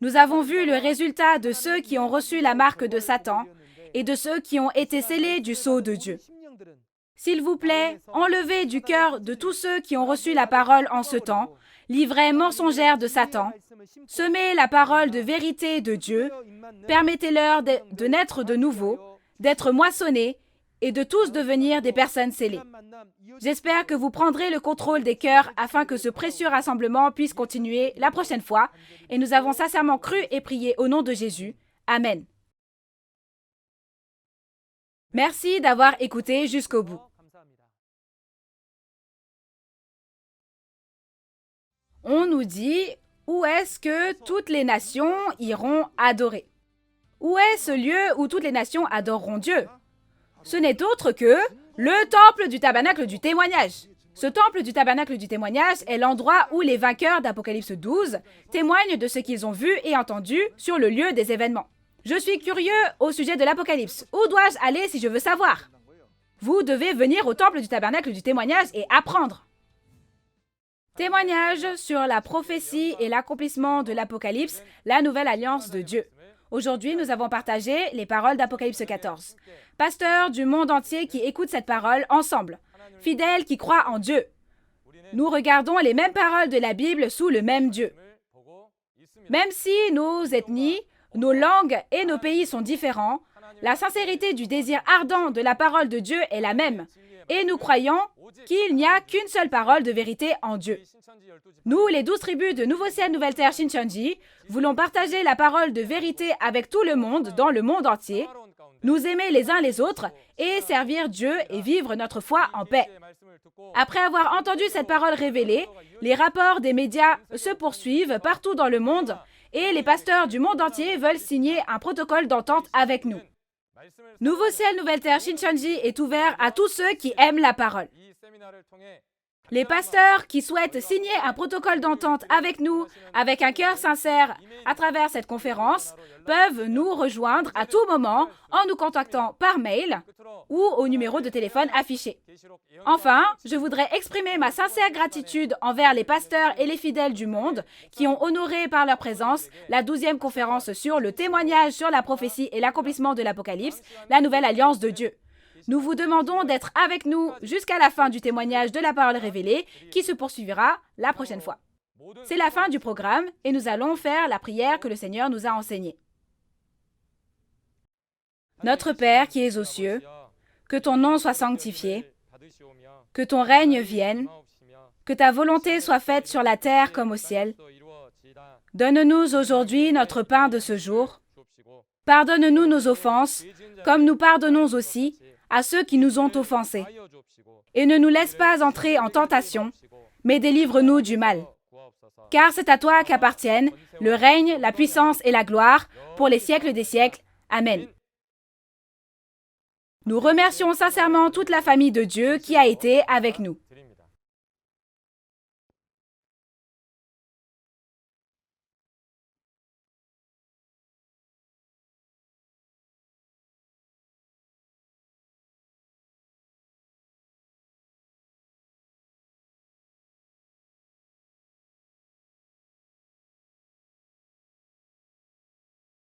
Nous avons vu le résultat de ceux qui ont reçu la marque de Satan et de ceux qui ont été scellés du sceau de Dieu. S'il vous plaît, enlevez du cœur de tous ceux qui ont reçu la parole en ce temps, livrets mensongères de Satan, semez la parole de vérité de Dieu, permettez-leur de naître de nouveau, d'être moissonnés et de tous devenir des personnes scellées. J'espère que vous prendrez le contrôle des cœurs afin que ce précieux rassemblement puisse continuer la prochaine fois, et nous avons sincèrement cru et prié au nom de Jésus. Amen. Merci d'avoir écouté jusqu'au bout. On nous dit, où est-ce que toutes les nations iront adorer? Où est ce lieu où toutes les nations adoreront Dieu? Ce n'est autre que le temple du tabernacle du témoignage. Ce temple du tabernacle du témoignage est l'endroit où les vainqueurs d'Apocalypse 12 témoignent de ce qu'ils ont vu et entendu sur le lieu des événements. Je suis curieux au sujet de l'Apocalypse. Où dois-je aller si je veux savoir? Vous devez venir au temple du tabernacle du témoignage et apprendre. Témoignage sur la prophétie et l'accomplissement de l'Apocalypse, la nouvelle alliance de Dieu. Aujourd'hui, nous avons partagé les paroles d'Apocalypse 14. Pasteurs du monde entier qui écoutent cette parole ensemble, fidèles qui croient en Dieu. Nous regardons les mêmes paroles de la Bible sous le même Dieu. Même si nos ethnies, nos langues et nos pays sont différents, la sincérité du désir ardent de la parole de Dieu est la même. Et nous croyons qu'il n'y a qu'une seule parole de vérité en Dieu. Nous, les 12 tribus de Nouveau Ciel, Nouvelle Terre, Shincheonji, voulons partager la parole de vérité avec tout le monde, dans le monde entier, nous aimer les uns les autres et servir Dieu et vivre notre foi en paix. Après avoir entendu cette parole révélée, les rapports des médias se poursuivent partout dans le monde et les pasteurs du monde entier veulent signer un protocole d'entente avec nous. Nouveau Ciel, Nouvelle Terre, Shincheonji est ouvert à tous ceux qui aiment la parole. Les pasteurs qui souhaitent signer un protocole d'entente avec nous, avec un cœur sincère à travers cette conférence, peuvent nous rejoindre à tout moment en nous contactant par mail ou au numéro de téléphone affiché. Enfin, je voudrais exprimer ma sincère gratitude envers les pasteurs et les fidèles du monde qui ont honoré par leur présence la 12e conférence sur le témoignage sur la prophétie et l'accomplissement de l'Apocalypse, la nouvelle alliance de Dieu. Nous vous demandons d'être avec nous jusqu'à la fin du témoignage de la parole révélée qui se poursuivra la prochaine fois. C'est la fin du programme et nous allons faire la prière que le Seigneur nous a enseignée. Notre Père qui es aux cieux, que ton nom soit sanctifié, que ton règne vienne, que ta volonté soit faite sur la terre comme au ciel. Donne-nous aujourd'hui notre pain de ce jour. Pardonne-nous nos offenses, comme nous pardonnons aussi à ceux qui nous ont offensés. Et ne nous laisse pas entrer en tentation, mais délivre-nous du mal. Car c'est à toi qu'appartiennent le règne, la puissance et la gloire pour les siècles des siècles. Amen. Nous remercions sincèrement toute la famille de Dieu qui a été avec nous.